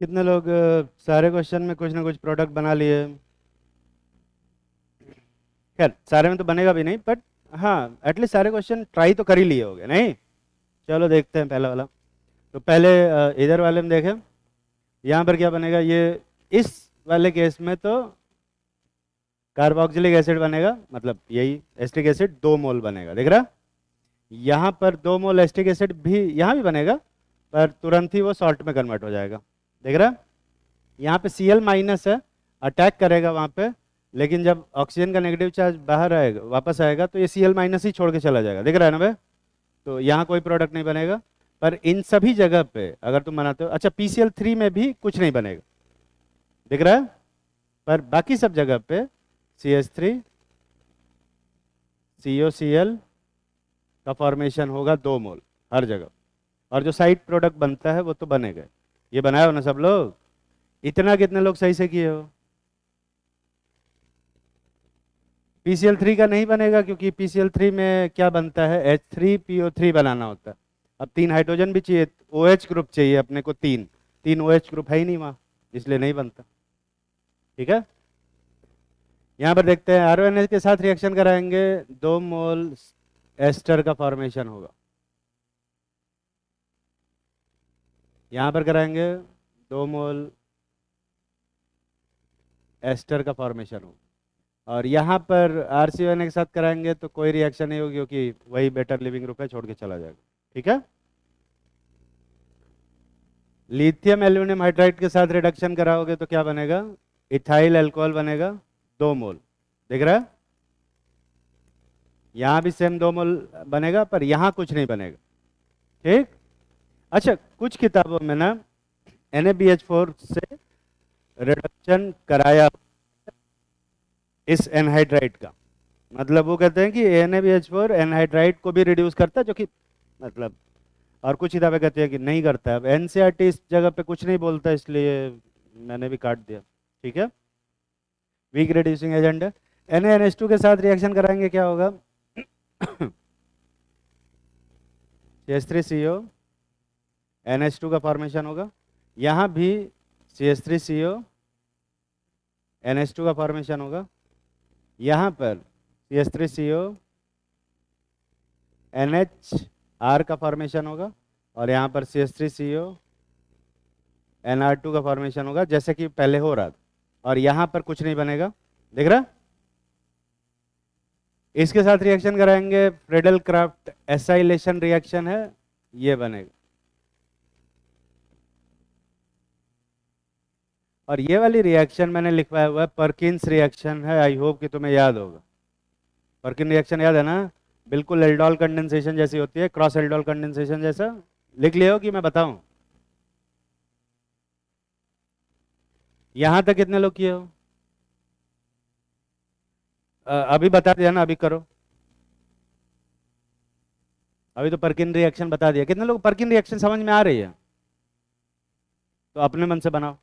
कितने लोग सारे क्वेश्चन में कुछ ना कुछ प्रोडक्ट बना लिए? खैर सारे में तो बनेगा भी नहीं, बट हाँ एटलीस्ट सारे क्वेश्चन ट्राई तो कर ही लिए होगे नहीं? चलो देखते हैं पहला वाला। तो पहले इधर वाले में देखें, यहाँ पर क्या बनेगा ये। इस वाले केस में तो कार्बोक्सिलिक एसिड बनेगा, मतलब यही एस्टिक एसिड 2 मोल बनेगा, देख रहा? यहाँ पर 2 मोल एस्टिक एसिड भी यहाँ भी बनेगा, पर तुरंत ही वो सॉल्ट में कन्वर्ट हो जाएगा, देख रहा? यहाँ पे Cl माइनस है, अटैक करेगा वहाँ पे, लेकिन जब ऑक्सीजन का नेगेटिव चार्ज बाहर आएगा वापस आएगा तो ये Cl माइनस ही छोड़ के चला जाएगा, दिख रहा है ना भाई? तो यहाँ कोई प्रोडक्ट नहीं बनेगा। पर इन सभी जगह पे अगर तुम बनाते हो, अच्छा PCl3 में भी कुछ नहीं बनेगा, दिख रहा है? पर बाकी सब जगह पे CH3 COCl का फॉर्मेशन होगा 2 मोल हर जगह, और जो साइड प्रोडक्ट बनता है वो तो बनेगा। ये बनाया हो ना सब लोग? इतना कितने लोग सही से किए हो? PCl3 का नहीं बनेगा, क्योंकि PCl3 में क्या बनता है, H3PO3 बनाना होता है। अब 3 हाइड्रोजन भी चाहिए, OH ग्रुप चाहिए अपने को, तीन तीन OH ग्रुप है ही नहीं वहाँ, इसलिए नहीं बनता। ठीक है, यहाँ पर देखते हैं RONH के साथ रिएक्शन कराएंगे, 2 मोल एस्टर का फॉर्मेशन होगा। यहाँ पर कराएंगे 2 मोल एस्टर का फॉर्मेशन होगा, और यहाँ पर RCON के साथ कराएंगे तो कोई रिएक्शन नहीं होगी, क्योंकि वही बेटर लिविंग ग्रुप है, छोड़ के चला जाएगा। ठीक है, लिथियम एल्यूमिनियम हाइड्राइड के साथ रिडक्शन कराओगे तो क्या बनेगा, इथाइल अल्कोहल बनेगा 2 मोल, देख रहा है? यहाँ भी सेम 2 मोल बनेगा, पर यहाँ कुछ नहीं बनेगा। ठीक, अच्छा कुछ किताबों में ना NaBH4 से रिडक्शन कराया इस एनहाइड्राइड का, मतलब वो कहते हैं कि NaBH4 एनहाइड्राइड को भी रिड्यूस करता है, जो कि मतलब, और कुछ किताबें कहती है कि नहीं करता है। अब NCERT इस जगह पे कुछ नहीं बोलता, इसलिए मैंने भी काट दिया। ठीक है, वीक रिड्यूसिंग एजेंट है। NaNH2 के साथ रिएक्शन कराएंगे, क्या होगा CH3CO NH2 का फॉर्मेशन होगा, यहाँ भी CH3CO NH2 का फॉर्मेशन होगा, यहाँ पर CH3CO NHR का फॉर्मेशन होगा, और यहाँ पर CH3CO NR2 का फॉर्मेशन होगा, जैसे कि पहले हो रहा था, और यहाँ पर कुछ नहीं बनेगा, देख रहा? इसके साथ रिएक्शन कराएंगे, फ्रेडल क्राफ्ट एसाइलेशन रिएक्शन है, ये बनेगा। और ये वाली रिएक्शन मैंने लिखवाया हुआ है, परकिंस रिएक्शन है, आई होप कि तुम्हें याद होगा। परकिन रिएक्शन याद है ना? बिल्कुल एल्डोल कंडेंसेशन जैसी होती है, क्रॉस एल्डोल कंडेंसेशन जैसा। लिख लिया हो कि मैं बताऊं? यहां तक कितने लोग किए हो? अभी बता दिया ना, अभी करो। अभी तो परकिन रिएक्शन बता दिया, कितने लोग परकिन रिएक्शन समझ में आ रही है? तो अपने मन से बनाओ।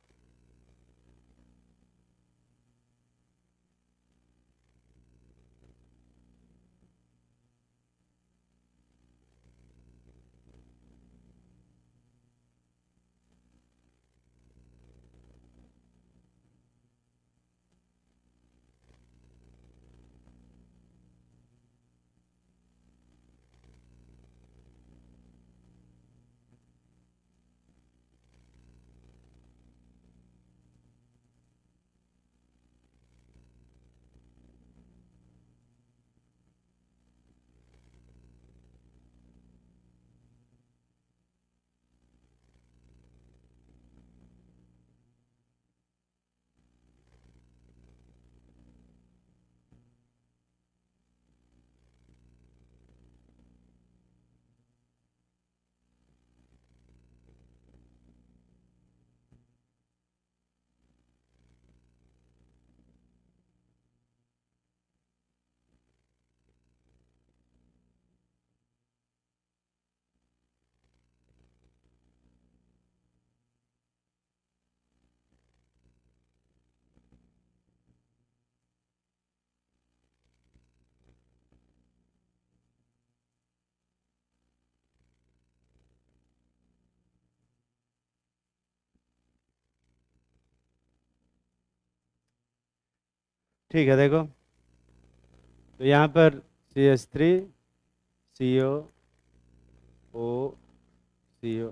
ठीक है, देखो तो यहाँ पर CH3 CO O CO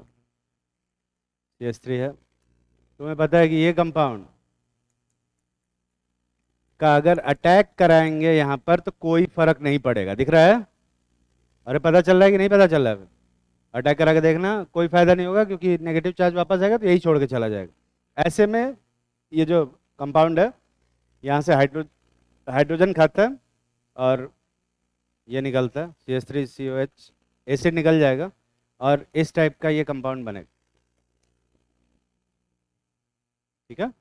CH3 है। तुम्हें पता है कि ये कंपाउंड का अगर अटैक कराएंगे यहाँ पर तो कोई फर्क नहीं पड़ेगा, दिख रहा है? अरे पता चल रहा है कि नहीं पता चल रहा है? अटैक करा के देखना, कोई फायदा नहीं होगा क्योंकि नेगेटिव चार्ज वापस आएगा तो यही छोड़ के चला जाएगा। ऐसे में ये जो कंपाउंड है यहाँ से हाइड्रोजन खाता है और ये निकलता है CH3COH, एसिड निकल जाएगा और इस टाइप का ये कंपाउंड बनेगा। ठीक है,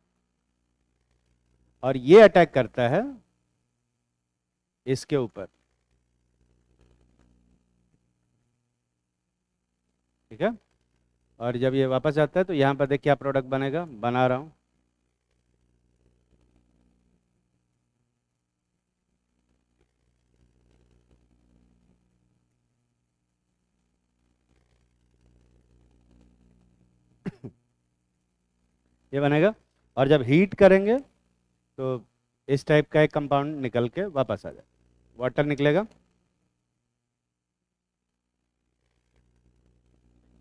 और ये अटैक करता है इसके ऊपर। ठीक है, और जब ये वापस आता है तो यहाँ पर देख क्या प्रोडक्ट बनेगा, बना रहा हूँ। ये बनेगा और जब हीट करेंगे तो इस टाइप का एक कंपाउंड निकल के वापस आ जाए, वाटर निकलेगा,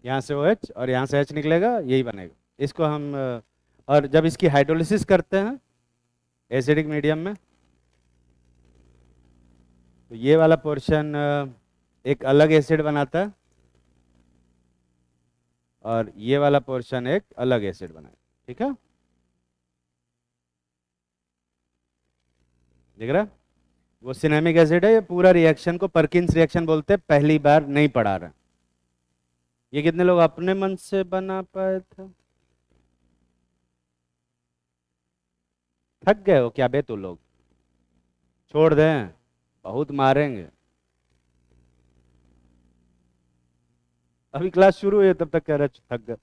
यहाँ से OH और यहाँ से H निकलेगा, यही बनेगा। इसको हम और जब इसकी हाइड्रोलिसिस करते हैं एसिडिक मीडियम में तो ये वाला पोर्शन एक अलग एसिड बनाता है और ये वाला पोर्शन एक अलग एसिड बनाएगा। ठीक है, दिख रहा है? वो सिनेमिक एसिड है। ये पूरा रिएक्शन को परकिंस रिएक्शन बोलते हैं, पहली बार नहीं पढ़ा रहे। ये कितने लोग अपने मन से बना पाए थे? थक गए हो क्या बे तू लोग? छोड़ दें, बहुत मारेंगे। अभी क्लास शुरू हुई है तब तक कह रहे थक गए।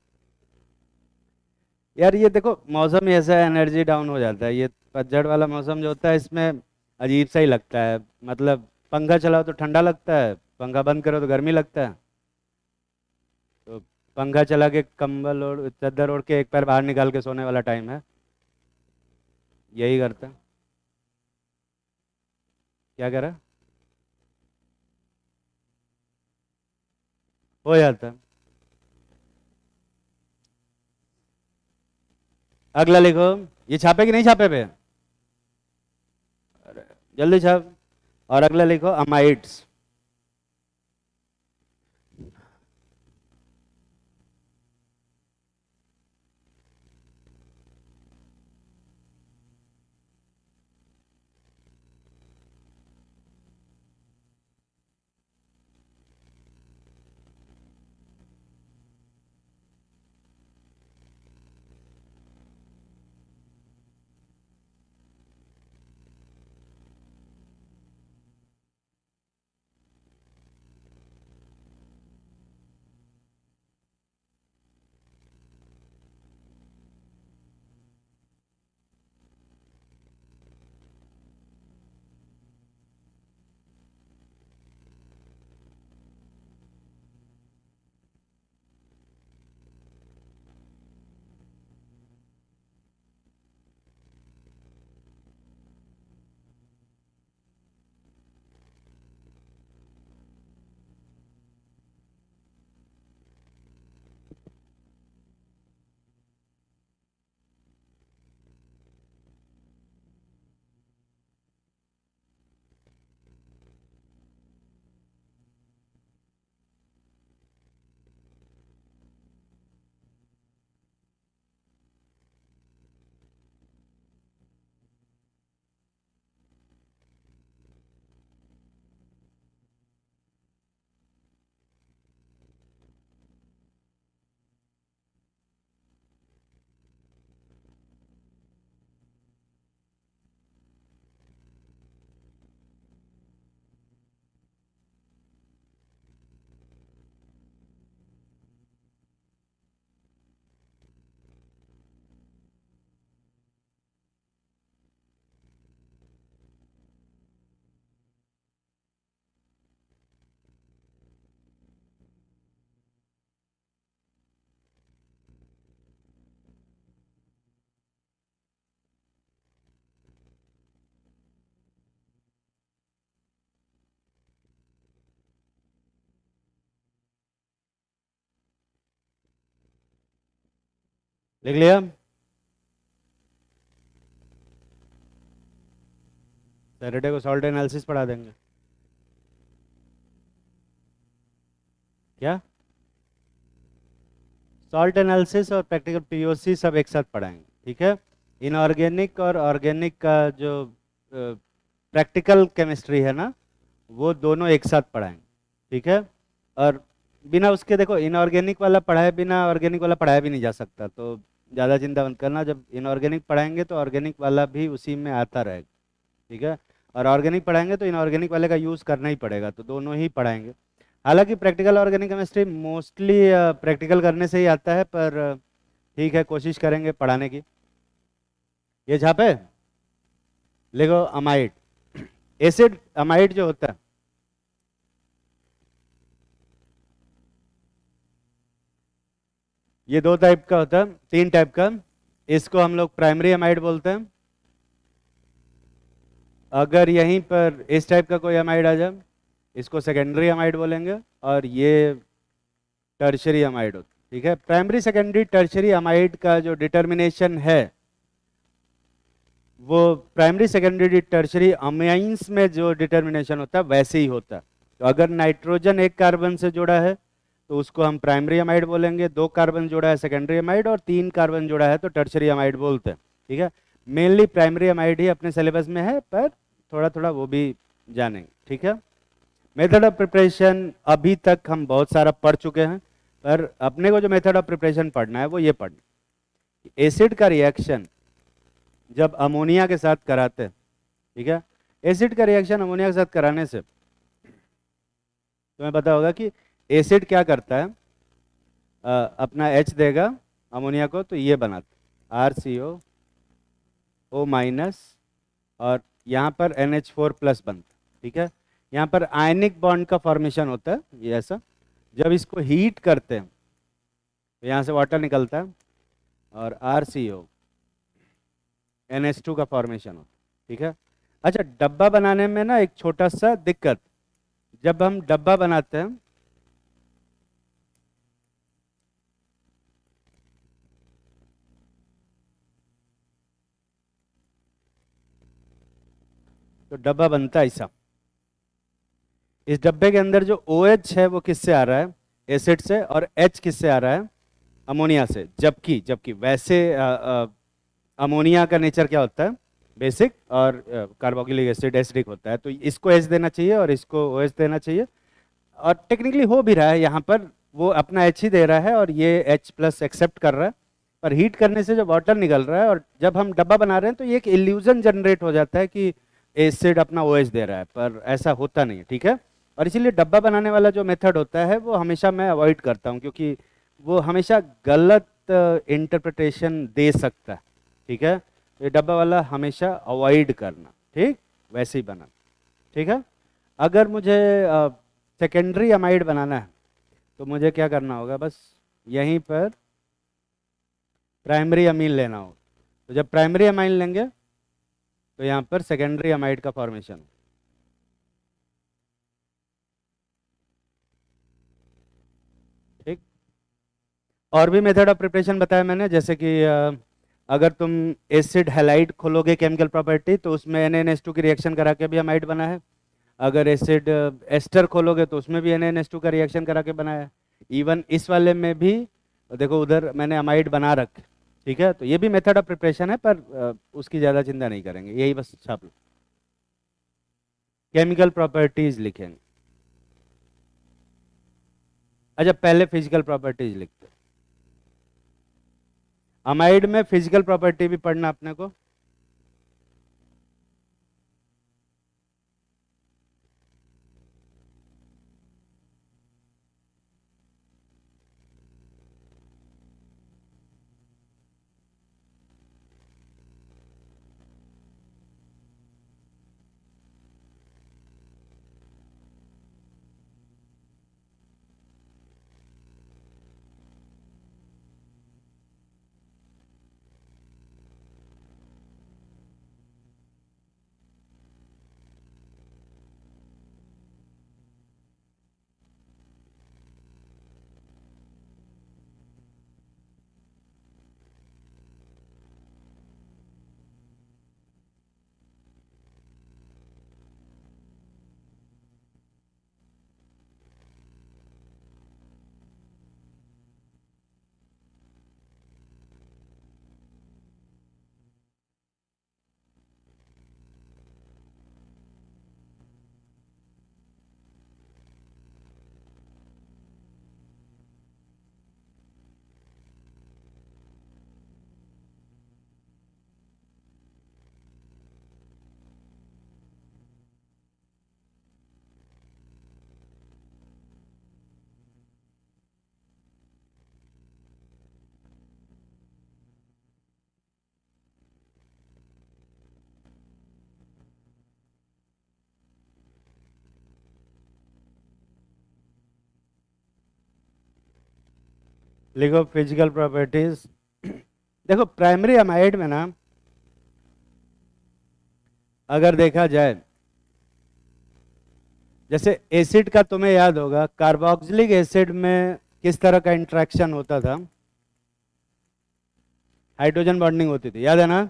यार ये देखो मौसम ही ऐसा है, एनर्जी डाउन हो जाता है। ये पतझड़ वाला मौसम जो होता है इसमें अजीब सा ही लगता है। मतलब पंखा चलाओ तो ठंडा लगता है, पंखा बंद करो तो गर्मी लगता है। तो पंखा चला के कंबल और चादर ओढ़ के एक पैर बाहर निकाल के सोने वाला टाइम है, यही करता है। क्या कह रहा है? हो जाता है। अगला लिखो। ये छापे कि नहीं छापे पे? अरे, जल्दी छाप। और अगला लिखो अमाइड्स। लिख लिया? सैटरडे को सॉल्ट एनालिसिस पढ़ा देंगे क्या? सॉल्ट एनालिसिस और प्रैक्टिकल पीओसी सब एक साथ पढ़ाएंगे, ठीक है? इनऑर्गेनिक और ऑर्गेनिक का जो प्रैक्टिकल केमिस्ट्री है ना, वो दोनों एक साथ पढ़ाएंगे, ठीक है? और बिना उसके देखो, इनऑर्गेनिक वाला पढ़ाए बिना ऑर्गेनिक वाला पढ़ाया भी नहीं जा सकता, तो ज़्यादा चिंता मत करना। जब इनऑर्गेनिक पढ़ाएंगे तो ऑर्गेनिक वाला भी उसी में आता रहेगा, ठीक है? और ऑर्गेनिक पढ़ाएंगे तो इनऑर्गेनिक वाले का यूज़ करना ही पड़ेगा, तो दोनों ही पढ़ाएंगे। हालांकि practical organic chemistry mostly practical करने से ही आता है, पर ठीक है, कोशिश करेंगे पढ़ाने की। ये छापे? लिखो अमाइड। एसिड अमाइड जो होता है, ये दो टाइप का होता है, तीन टाइप का। इसको हम लोग प्राइमरी अमाइड बोलते हैं। अगर यहीं पर इस टाइप का कोई अमाइड आ जाए, इसको सेकेंडरी अमाइड बोलेंगे, और ये टर्शरी अमाइड होता है, ठीक है? प्राइमरी सेकेंडरी टर्शरी अमाइड का जो डिटर्मिनेशन है, वो प्राइमरी सेकेंडरी टर्शरी अमाइंस में जो डिटर्मिनेशन होता है वैसे ही होता है। तो अगर नाइट्रोजन एक कार्बन से जुड़ा है तो उसको हम प्राइमरी अमाइड बोलेंगे, दो कार्बन जोड़ा है सेकेंडरी अमाइड, और तीन कार्बन जोड़ा है तो टर्शरी अमाइड बोलते हैं, ठीक है? मेनली प्राइमरी अमाइड ही अपने सिलेबस में है, पर थोड़ा थोड़ा वो भी जानेंगे, ठीक है? मेथड ऑफ प्रिपरेशन अभी तक हम बहुत सारा पढ़ चुके हैं, पर अपने को जो मेथड ऑफ प्रिपरेशन पढ़ना है वो ये पढ़ना, एसिड का रिएक्शन जब अमोनिया के साथ कराते हैं, ठीक है? एसिड का रिएक्शन अमोनिया के साथ कराने से तुम्हें पता होगा कि एसिड क्या करता है, अपना H देगा अमोनिया को, तो ये बनाता RCO O माइनस, और यहाँ पर NH4 प्लस बनता, ठीक है? यहाँ पर आयनिक बॉन्ड का फॉर्मेशन होता है, ये ऐसा। जब इसको हीट करते हैं तो यहाँ से वाटर निकलता है, और RCO NH2 का फॉर्मेशन होता है, ठीक है? अच्छा, डब्बा बनाने में ना एक छोटा सा दिक्कत, जब हम डब्बा बनाते हैं तो डब्बा बनता है ऐसा। इस डब्बे के अंदर जो OH है वो किससे आ रहा है? एसिड से। और H किससे आ रहा है? अमोनिया से। जबकि जबकि वैसे अमोनिया का नेचर क्या होता है? बेसिक, और कार्बोक्सिलिक एसिड एसिडिक होता है, तो इसको H देना चाहिए और इसको OH देना चाहिए। और टेक्निकली हो भी रहा है, यहाँ पर वो अपना H ही दे रहा है और ये H प्लस एक्सेप्ट कर रहा है, पर हीट करने से जो वाटर निकल रहा है, और जब हम डब्बा बना रहे हैं तो ये एक इल्यूजन जनरेट हो जाता है कि एसिड अपना OH दे रहा है, पर ऐसा होता नहीं है, ठीक है? और इसीलिए डब्बा बनाने वाला जो मेथड होता है वो हमेशा मैं अवॉइड करता हूँ, क्योंकि वो हमेशा गलत इंटरप्रिटेशन दे सकता है, ठीक है? ये डब्बा वाला हमेशा अवॉइड करना, ठीक? वैसे ही बनाना, ठीक है? अगर मुझे सेकेंडरी अमाइड बनाना है तो मुझे क्या करना होगा? बस यहीं पर प्राइमरी अमीन लेना होगा। तो जब प्राइमरी अमाइन लेंगे तो यहाँ पर सेकेंडरी अमाइड का फॉर्मेशन, ठीक? और भी मेथड ऑफ प्रिपरेशन बताया मैंने, जैसे कि अगर तुम एसिड हैलाइड खोलोगे केमिकल प्रॉपर्टी तो उसमें NaNH2 की रिएक्शन करा के भी अमाइड बना है। अगर एसिड एस्टर खोलोगे तो उसमें भी NaNH2 का रिएक्शन करा के बनाया है। इवन इस वाले में भी देखो, उधर मैंने अमाइड बना रखे, ठीक है? तो ये भी मेथड ऑफ प्रिपरेशन है, पर उसकी ज़्यादा चिंता नहीं करेंगे, यही बस छाप लो। केमिकल प्रॉपर्टीज लिखेंगे। अच्छा, पहले फिजिकल प्रॉपर्टीज लिखते हैं। अमाइड में फिजिकल प्रॉपर्टी भी पढ़ना अपने को। लिखो फिजिकल प्रॉपर्टीज। देखो प्राइमरी अमाइड में ना अगर देखा जाए, जैसे एसिड का तुम्हें याद होगा, कार्बोक्सिलिक एसिड में किस तरह का इंटरेक्शन होता था, हाइड्रोजन बॉन्डिंग होती थी, याद है ना।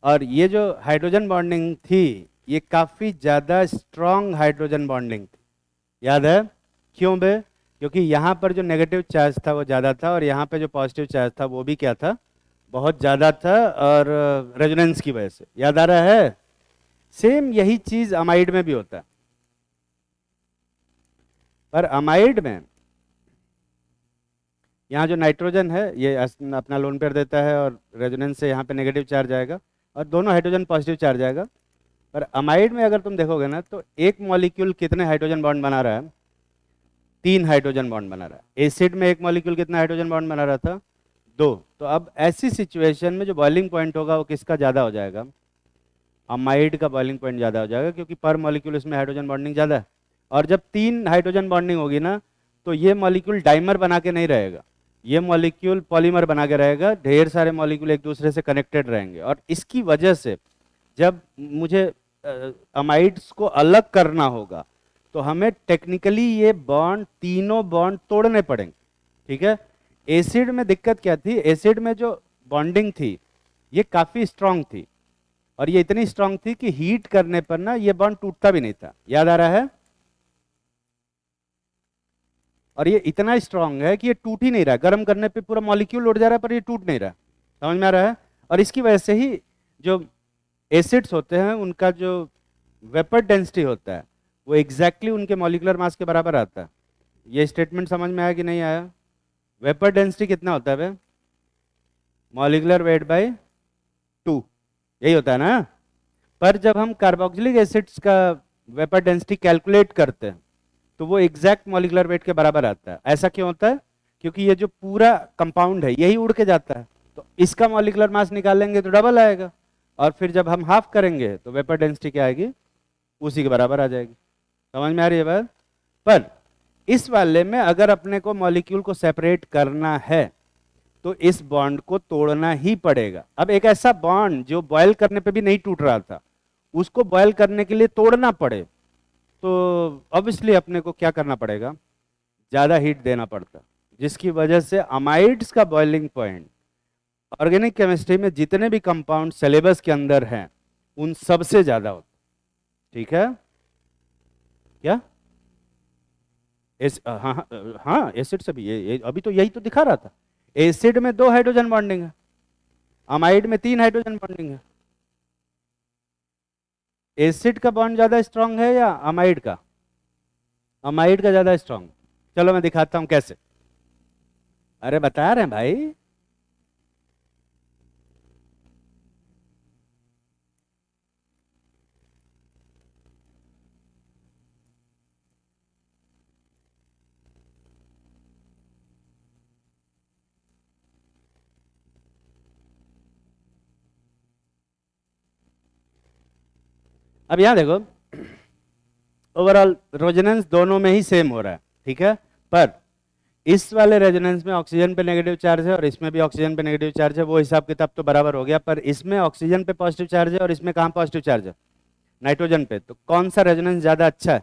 और ये जो हाइड्रोजन बॉन्डिंग थी ये काफी ज्यादा स्ट्रॉन्ग हाइड्रोजन बॉन्डिंग थी, याद है। क्यों बे? क्योंकि यहाँ पर जो नेगेटिव चार्ज था वो ज्यादा था और यहाँ पे जो पॉजिटिव चार्ज था वो भी क्या था, बहुत ज्यादा था, और रेजोनेंस की वजह से, याद आ रहा है। सेम यही चीज अमाइड में भी होता है, पर अमाइड में यहाँ जो नाइट्रोजन है ये अपना लोन पेयर देता है और रेजोनेंस से यहाँ पे नेगेटिव चार्ज आएगा और दोनों हाइड्रोजन पॉजिटिव चार्ज आएगा। पर अमाइड में अगर तुम देखोगे ना तो एक मॉलिक्यूल कितने हाइड्रोजन बॉन्ड बना रहा है, 3 हाइड्रोजन बॉन्ड बना रहा है। एसिड में एक मॉलिक्यूल कितना हाइड्रोजन बॉन्ड बना रहा था, 2। तो अब ऐसी सिचुएशन में जो बॉइलिंग पॉइंट होगा वो किसका ज़्यादा हो जाएगा, अमाइड का बॉइलिंग पॉइंट ज़्यादा हो जाएगा, क्योंकि पर मॉलिक्यूल इसमें हाइड्रोजन बॉन्डिंग ज़्यादा है। और जब 3 हाइड्रोजन बॉन्डिंग होगी ना तो ये मॉलिक्यूल डाइमर बना के नहीं रहेगा, ये मॉलिक्यूल पॉलीमर बना के रहेगा, ढेर सारे मॉलिक्यूल एक दूसरे से कनेक्टेड रहेंगे। और इसकी वजह से जब मुझे अमाइड्स को अलग करना होगा तो हमें टेक्निकली ये बॉन्ड, तीनों बॉन्ड तोड़ने पड़ेंगे, ठीक है। एसिड में दिक्कत क्या थी, एसिड में जो बॉन्डिंग थी ये काफी स्ट्रांग थी और ये इतनी स्ट्रांग थी कि हीट करने पर ना ये बॉन्ड टूटता भी नहीं था, याद आ रहा है। और ये इतना स्ट्रांग है कि ये टूट ही नहीं रहा, गर्म करने पे पूरा मॉलिक्यूल उड़ जा रहा है पर ये टूट नहीं रहा, समझ में आ रहा है। और इसकी वजह से ही जो एसिड्स होते हैं उनका जो वेपर डेंसिटी होता है वो एग्जैक्टली उनके मॉलिक्यूलर मास के बराबर आता है। ये स्टेटमेंट समझ में आया कि नहीं आया? वेपर डेंसिटी कितना होता है भाई, मॉलिक्यूलर वेट बाय 2, यही होता है ना। पर जब हम कार्बोक्सिलिक एसिड्स का वेपर डेंसिटी कैलकुलेट करते हैं तो वो एग्जैक्ट मॉलिक्यूलर वेट के बराबर आता है। ऐसा क्यों होता है? क्योंकि ये जो पूरा कंपाउंड है यही उड़ के जाता है, तो इसका मॉलिक्यूलर मास निकालेंगे तो डबल आएगा, और फिर जब हम हाफ करेंगे तो वेपर डेंसिटी क्या आएगी, उसी के बराबर आ जाएगी। समझ में आ रही है बात? पर इस वाले में अगर अपने को मॉलिक्यूल को सेपरेट करना है तो इस बॉन्ड को तोड़ना ही पड़ेगा। अब एक ऐसा बॉन्ड जो बॉयल करने पे भी नहीं टूट रहा था उसको बॉयल करने के लिए तोड़ना पड़े तो ऑब्वियसली अपने को क्या करना पड़ेगा, ज्यादा हीट देना पड़ता, जिसकी वजह से अमाइड्स का बॉइलिंग पॉइंट ऑर्गेनिक केमिस्ट्री में जितने भी कंपाउंड सिलेबस के अंदर हैं उन सबसे ज्यादा होता, ठीक है क्या? हाँ हाँ हाँ, एसिड से भी ये अभी तो यही तो दिखा रहा था। एसिड में 2 हाइड्रोजन बॉन्डिंग है, अमाइड में 3 हाइड्रोजन बॉन्डिंग है। एसिड का बॉन्ड ज्यादा स्ट्रांग है या अमाइड का? अमाइड का ज्यादा स्ट्रांग। चलो मैं दिखाता हूं कैसे। अरे बता रहे हैं भाई। अब यहां देखो, ओवरऑल रेजोनेंस दोनों में ही सेम हो रहा है, ठीक है। पर इस वाले रेजोनेंस में ऑक्सीजन पे नेगेटिव चार्ज है और इसमें भी ऑक्सीजन पे नेगेटिव चार्ज है, वो हिसाब किताब तो बराबर हो गया। पर इसमें ऑक्सीजन पे पॉजिटिव चार्ज है और इसमें कहाँ पॉजिटिव चार्ज है, नाइट्रोजन पे। तो कौन सा रेजोनेंस ज्यादा अच्छा है,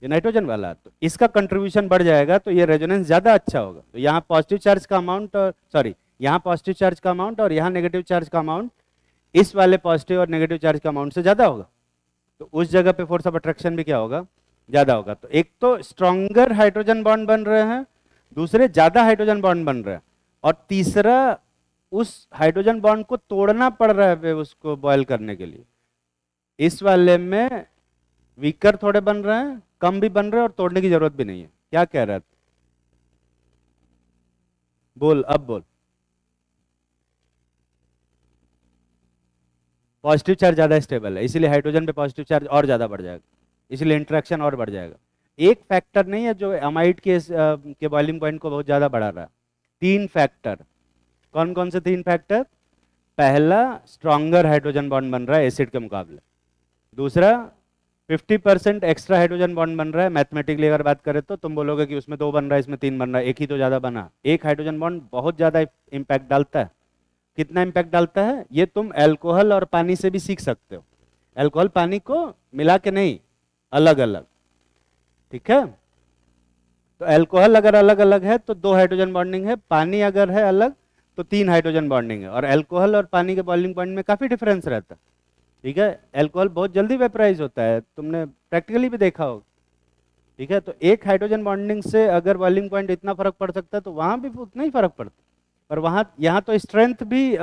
ये नाइट्रोजन वाला। तो इसका कंट्रीब्यूशन बढ़ जाएगा तो ये रेजोनेंस ज्यादा अच्छा होगा। तो यहाँ पॉजिटिव चार्ज का अमाउंट, और सॉरी यहाँ पॉजिटिव चार्ज का अमाउंट और यहाँ नेगेटिव चार्ज का अमाउंट इस वाले पॉजिटिव और नेगेटिव चार्ज का अमाउंट से ज्यादा होगा। तो उस जगह पे फोर्स ऑफ अट्रैक्शन भी क्या होगा, ज्यादा होगा। तो एक तो स्ट्रॉन्गर हाइड्रोजन बॉन्ड बन रहे हैं, दूसरे ज्यादा हाइड्रोजन बॉन्ड बन रहे हैं, और तीसरा उस हाइड्रोजन बॉन्ड को तोड़ना पड़ रहा है उसको बॉयल करने के लिए। इस वाले में वीकर थोड़े बन रहे हैं, कम भी बन रहे हैं और तोड़ने की जरूरत भी नहीं है। क्या कह रहा है, बोल अब बोल। पॉजिटिव चार्ज ज्यादा स्टेबल है इसीलिए हाइड्रोजन पे पॉजिटिव चार्ज और ज्यादा बढ़ जाएगा, इसलिए इंटरेक्शन और बढ़ जाएगा। एक फैक्टर नहीं है जो अमाइड के बॉइलिंग पॉइंट को बहुत ज्यादा बढ़ा रहा है, 3 फैक्टर। कौन कौन से 3 फैक्टर? पहला, स्ट्रॉन्गर हाइड्रोजन बॉन्ड बन रहा है एसिड के मुकाबले। दूसरा, 50% एक्स्ट्रा हाइड्रोजन बॉन्ड बन रहा है। मैथमेटिकली अगर बात करें तो तुम बोलोगे कि उसमें 2 बन रहा है, इसमें 3 बन रहा है, एक ही तो ज़्यादा बना। एक हाइड्रोजन बॉन्ड बहुत ज़्यादा इम्पैक्ट डालता है। कितना इम्पैक्ट डालता है ये तुम अल्कोहल और पानी से भी सीख सकते हो। अल्कोहल पानी को मिला के नहीं, अलग अलग, ठीक है। तो अल्कोहल अगर अलग अलग है तो 2 हाइड्रोजन बॉन्डिंग है, पानी अगर है अलग तो 3 हाइड्रोजन बॉन्डिंग है। और अल्कोहल और पानी के बॉइलिंग पॉइंट में काफी डिफरेंस रहता है, ठीक है। अल्कोहल बहुत जल्दी वेपराइज होता है, तुमने प्रैक्टिकली भी देखा होगा, ठीक है। तो एक हाइड्रोजन बॉन्डिंग से अगर बॉइलिंग पॉइंट इतना फर्क पड़ सकता है तो वहां भी उतना ही फर्क पड़ता है। पर वहां यहाँ तो स्ट्रेंथ भी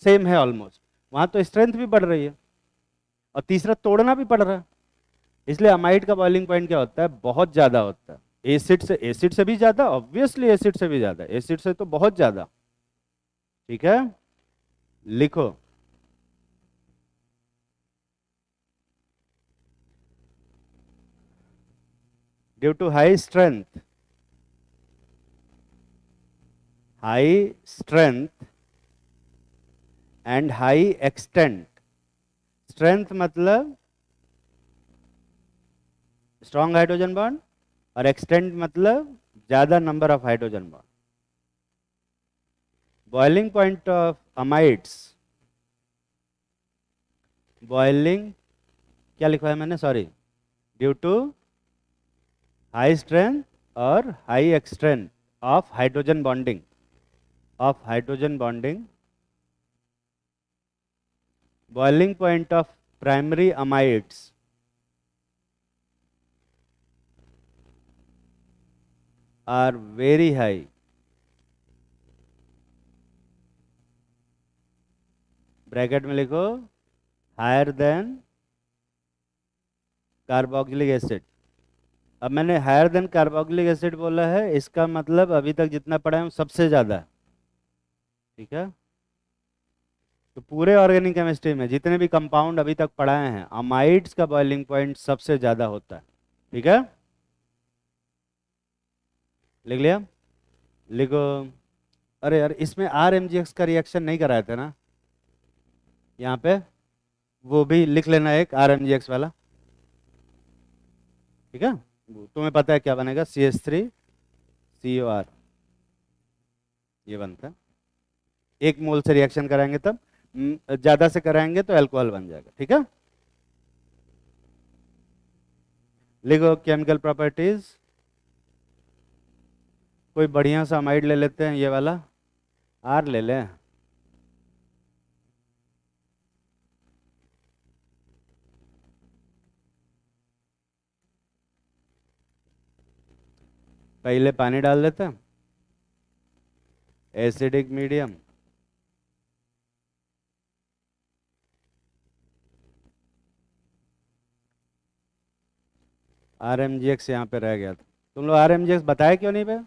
सेम है ऑलमोस्ट, वहां तो स्ट्रेंथ भी बढ़ रही है और तीसरा तोड़ना भी पड़ रहा है। इसलिए अमाइड का बॉइलिंग पॉइंट क्या होता है, बहुत ज्यादा होता है। एसिड से भी ज्यादा, ऑब्वियसली एसिड से भी ज्यादा, एसिड से तो बहुत ज्यादा, ठीक है। लिखो, due to high strength and high extent. Strength मतलब स्ट्रॉन्ग हाइड्रोजन बॉन्ड, और एक्सटेंट मतलब ज्यादा number of hydrogen bond. Boiling point of amides, boiling क्या लिखा है मैंने, sorry, due to high strength और high extent of hydrogen bonding, boiling point of primary amides are very high, bracket में लिखो, हायर देन कार्बोक्सिलिक एसिड। अब मैंने higher than carboxylic acid बोला है, इसका मतलब अभी तक जितना पढ़ा है सबसे ज्यादा है, ठीक है। तो पूरे ऑर्गेनिक केमिस्ट्री में जितने भी कंपाउंड अभी तक पढ़ाए हैं, अमाइड्स का बॉइलिंग पॉइंट सबसे ज्यादा होता है, ठीक है। लिख लिया, लिखो। अरे यार, इसमें RMGX का रिएक्शन नहीं कराए थे ना यहाँ पे, वो भी लिख लेना एक RMGX वाला, ठीक है। तुम्हें पता है क्या बनेगा, CH3COR, ये बनता है। 1 मोल से रिएक्शन कराएंगे तब, ज्यादा से कराएंगे तो अल्कोहल बन जाएगा, ठीक है। लिखो केमिकल प्रॉपर्टीज। कोई बढ़िया सा अमाइड ले लेते हैं, ये वाला R ले लें। पहले पानी डाल देते हैं, एसिडिक मीडियम, RMGX यहाँ पे रह गया था। तुम लोग RMGX बताए क्यों नहीं पे?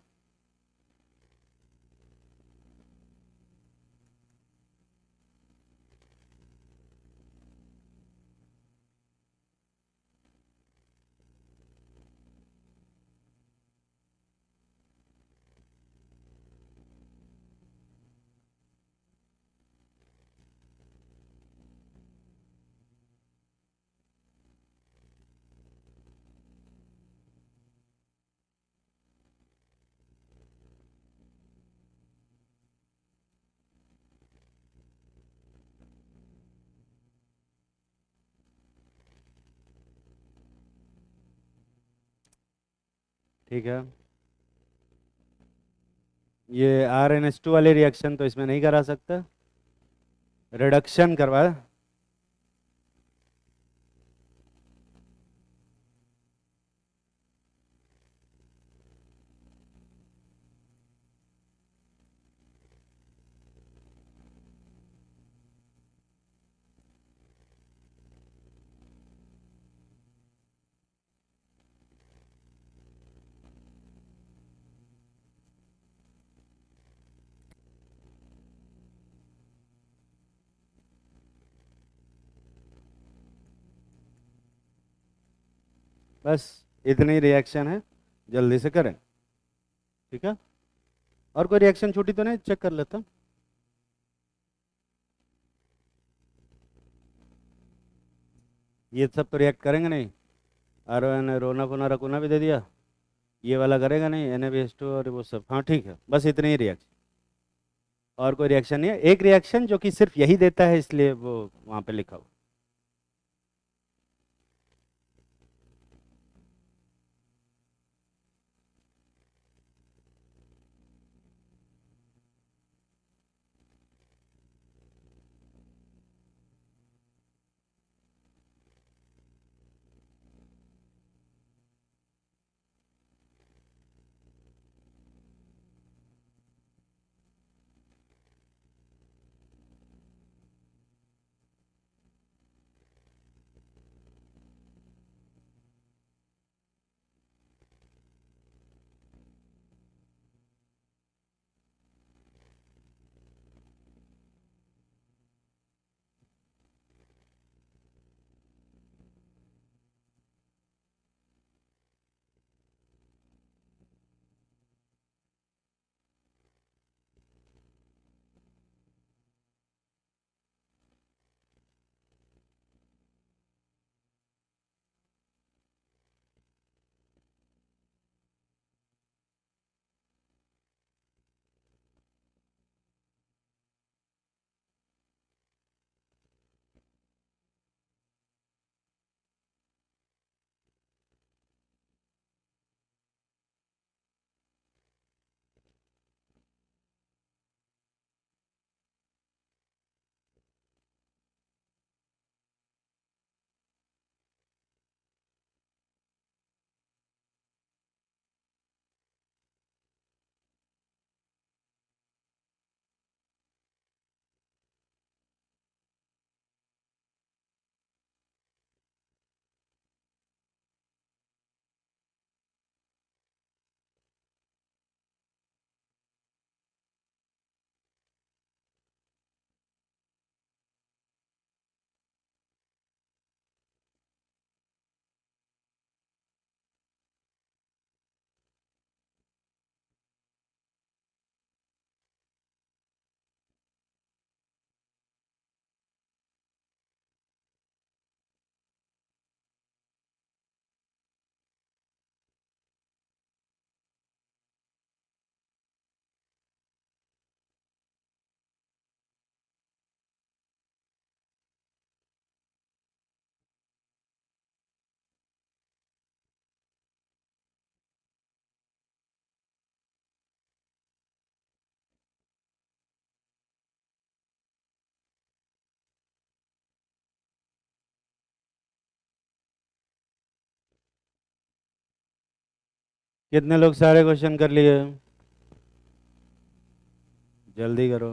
ठीक है, ये RNH2 वाली रिएक्शन तो इसमें नहीं करा सकता, रिडक्शन करवा। बस इतनी रिएक्शन है, जल्दी से करें, ठीक है। और कोई रिएक्शन छूटी तो नहीं, चेक कर लेता हूं। ये सब तो रिएक्ट करेंगे नहीं, आर ओ एन रोना पोना रकुना भी दे दिया। ये वाला करेगा नहीं, NaBH2 और वो सब, हाँ ठीक है, बस इतने ही रिएक्शन। और कोई रिएक्शन नहीं है, एक रिएक्शन जो कि सिर्फ यही देता है, इसलिए वो वहाँ पे लिखा हुआ। कितने लोग सारे क्वेश्चन कर लिए? जल्दी करो।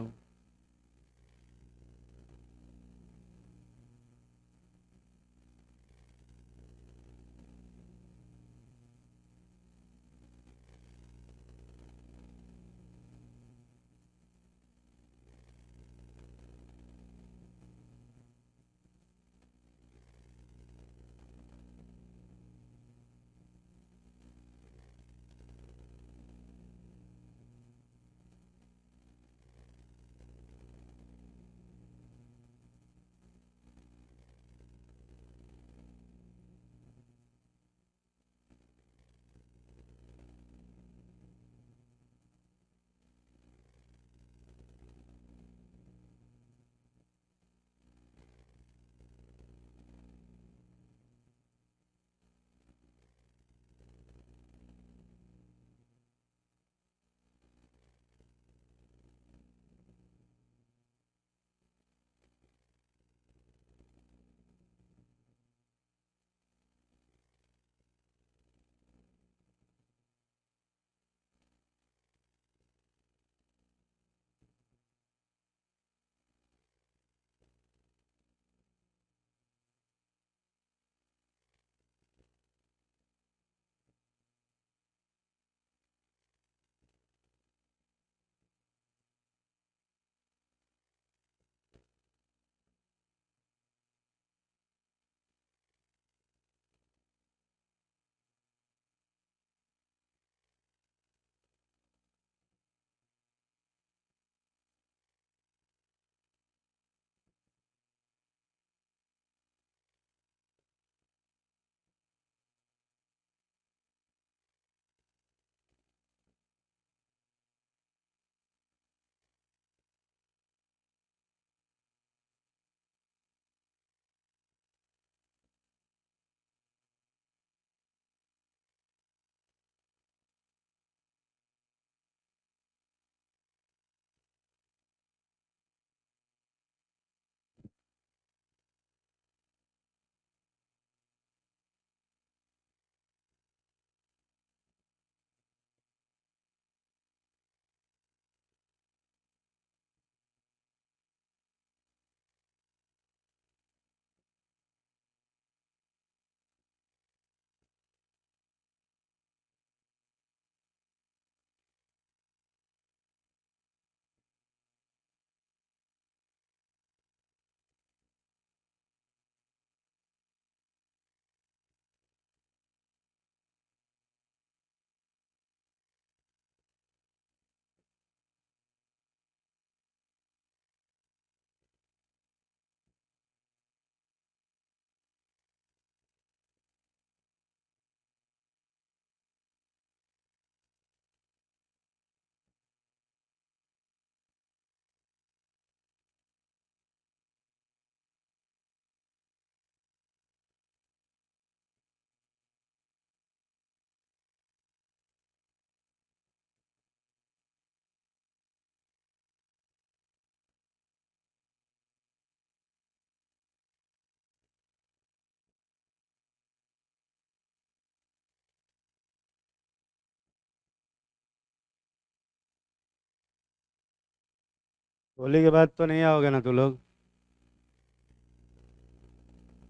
होली के बाद तो नहीं आओगे ना तू लोग?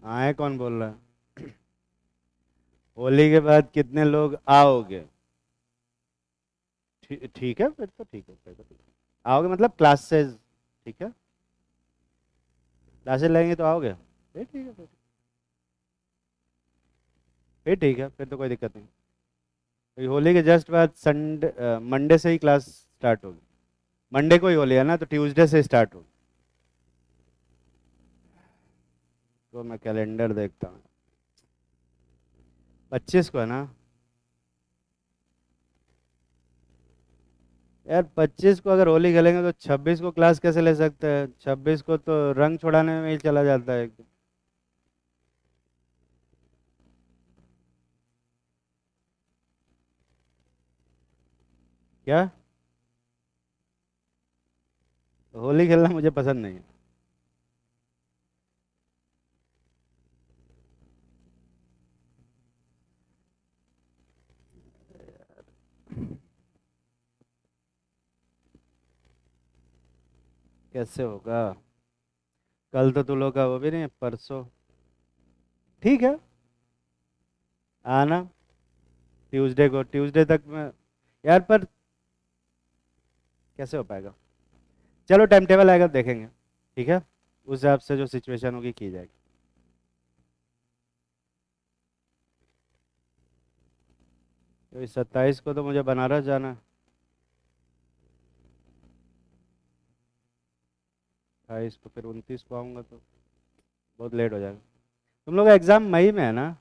आए कौन बोल रहा है? होली के बाद कितने लोग आओगे? ठीक है, फिर तो ठीक है, फिर तो ठीक है। आओगे मतलब क्लासेस? ठीक है, क्लासेस लगेंगे तो आओगे, फिर ठीक है, फिर ठीक है, फिर तो कोई दिक्कत नहीं। तो होली के जस्ट बाद संडे मंडे से ही क्लास स्टार्ट होगी। मंडे को ही होली है ना, तो ट्यूसडे से स्टार्ट होगी। तो मैं कैलेंडर देखता हूँ। 25 को है ना? यार 25 को अगर होली खेलेंगे तो 26 को क्लास कैसे ले सकते हैं? 26 को तो रंग छुड़ाने में ही चला जाता है एकदम। क्या? होली खेलना मुझे पसंद नहीं है। कैसे होगा? कल तो तुम लोग का वो भी नहीं है, परसों। ठीक है, आना ट्यूसडे को, ट्यूसडे तक मैं। यार पर कैसे हो पाएगा? चलो टाइम टेबल आएगा देखेंगे, ठीक है, उस हिसाब से जो सिचुएशन होगी की जाएगी। तो इस 27 को तो मुझे बनारस जाना है। 28 को, फिर 29 को आऊँगा तो बहुत लेट हो जाएगा। तुम लोग का एग्ज़ाम मई में है ना?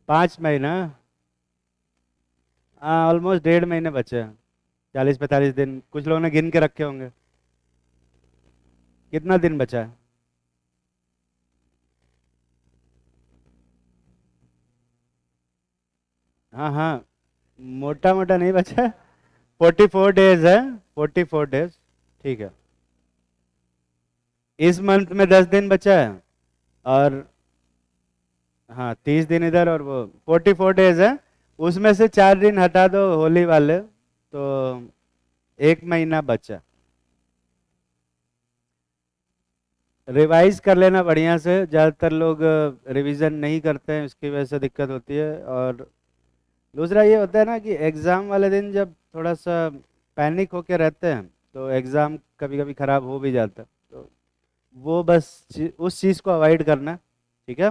5 मई ना? हाँ, ऑलमोस्ट 1.5 महीने बचे हैं। 40-45 दिन कुछ लोगों ने गिन के रखे होंगे। कितना दिन बचा है? हाँ हाँ, मोटा मोटा नहीं बचा है। 44 डेज है। 44 डेज। ठीक है। इस मंथ में 10 दिन बचा है। और हाँ, 30 दिन इधर और वो 44 डेज है। उसमें से 4 दिन हटा दो होली वाले, तो 1 महीना बचा। रिवाइज कर लेना बढ़िया से, ज़्यादातर लोग रिवीजन नहीं करते हैं, इसकी वजह से दिक्कत होती है। और दूसरा ये होता है ना कि एग्ज़ाम वाले दिन जब थोड़ा सा पैनिक होके रहते हैं तो एग्ज़ाम कभी कभी ख़राब हो भी जाता है। तो वो बस उस चीज़ को अवॉइड करना, ठीक है।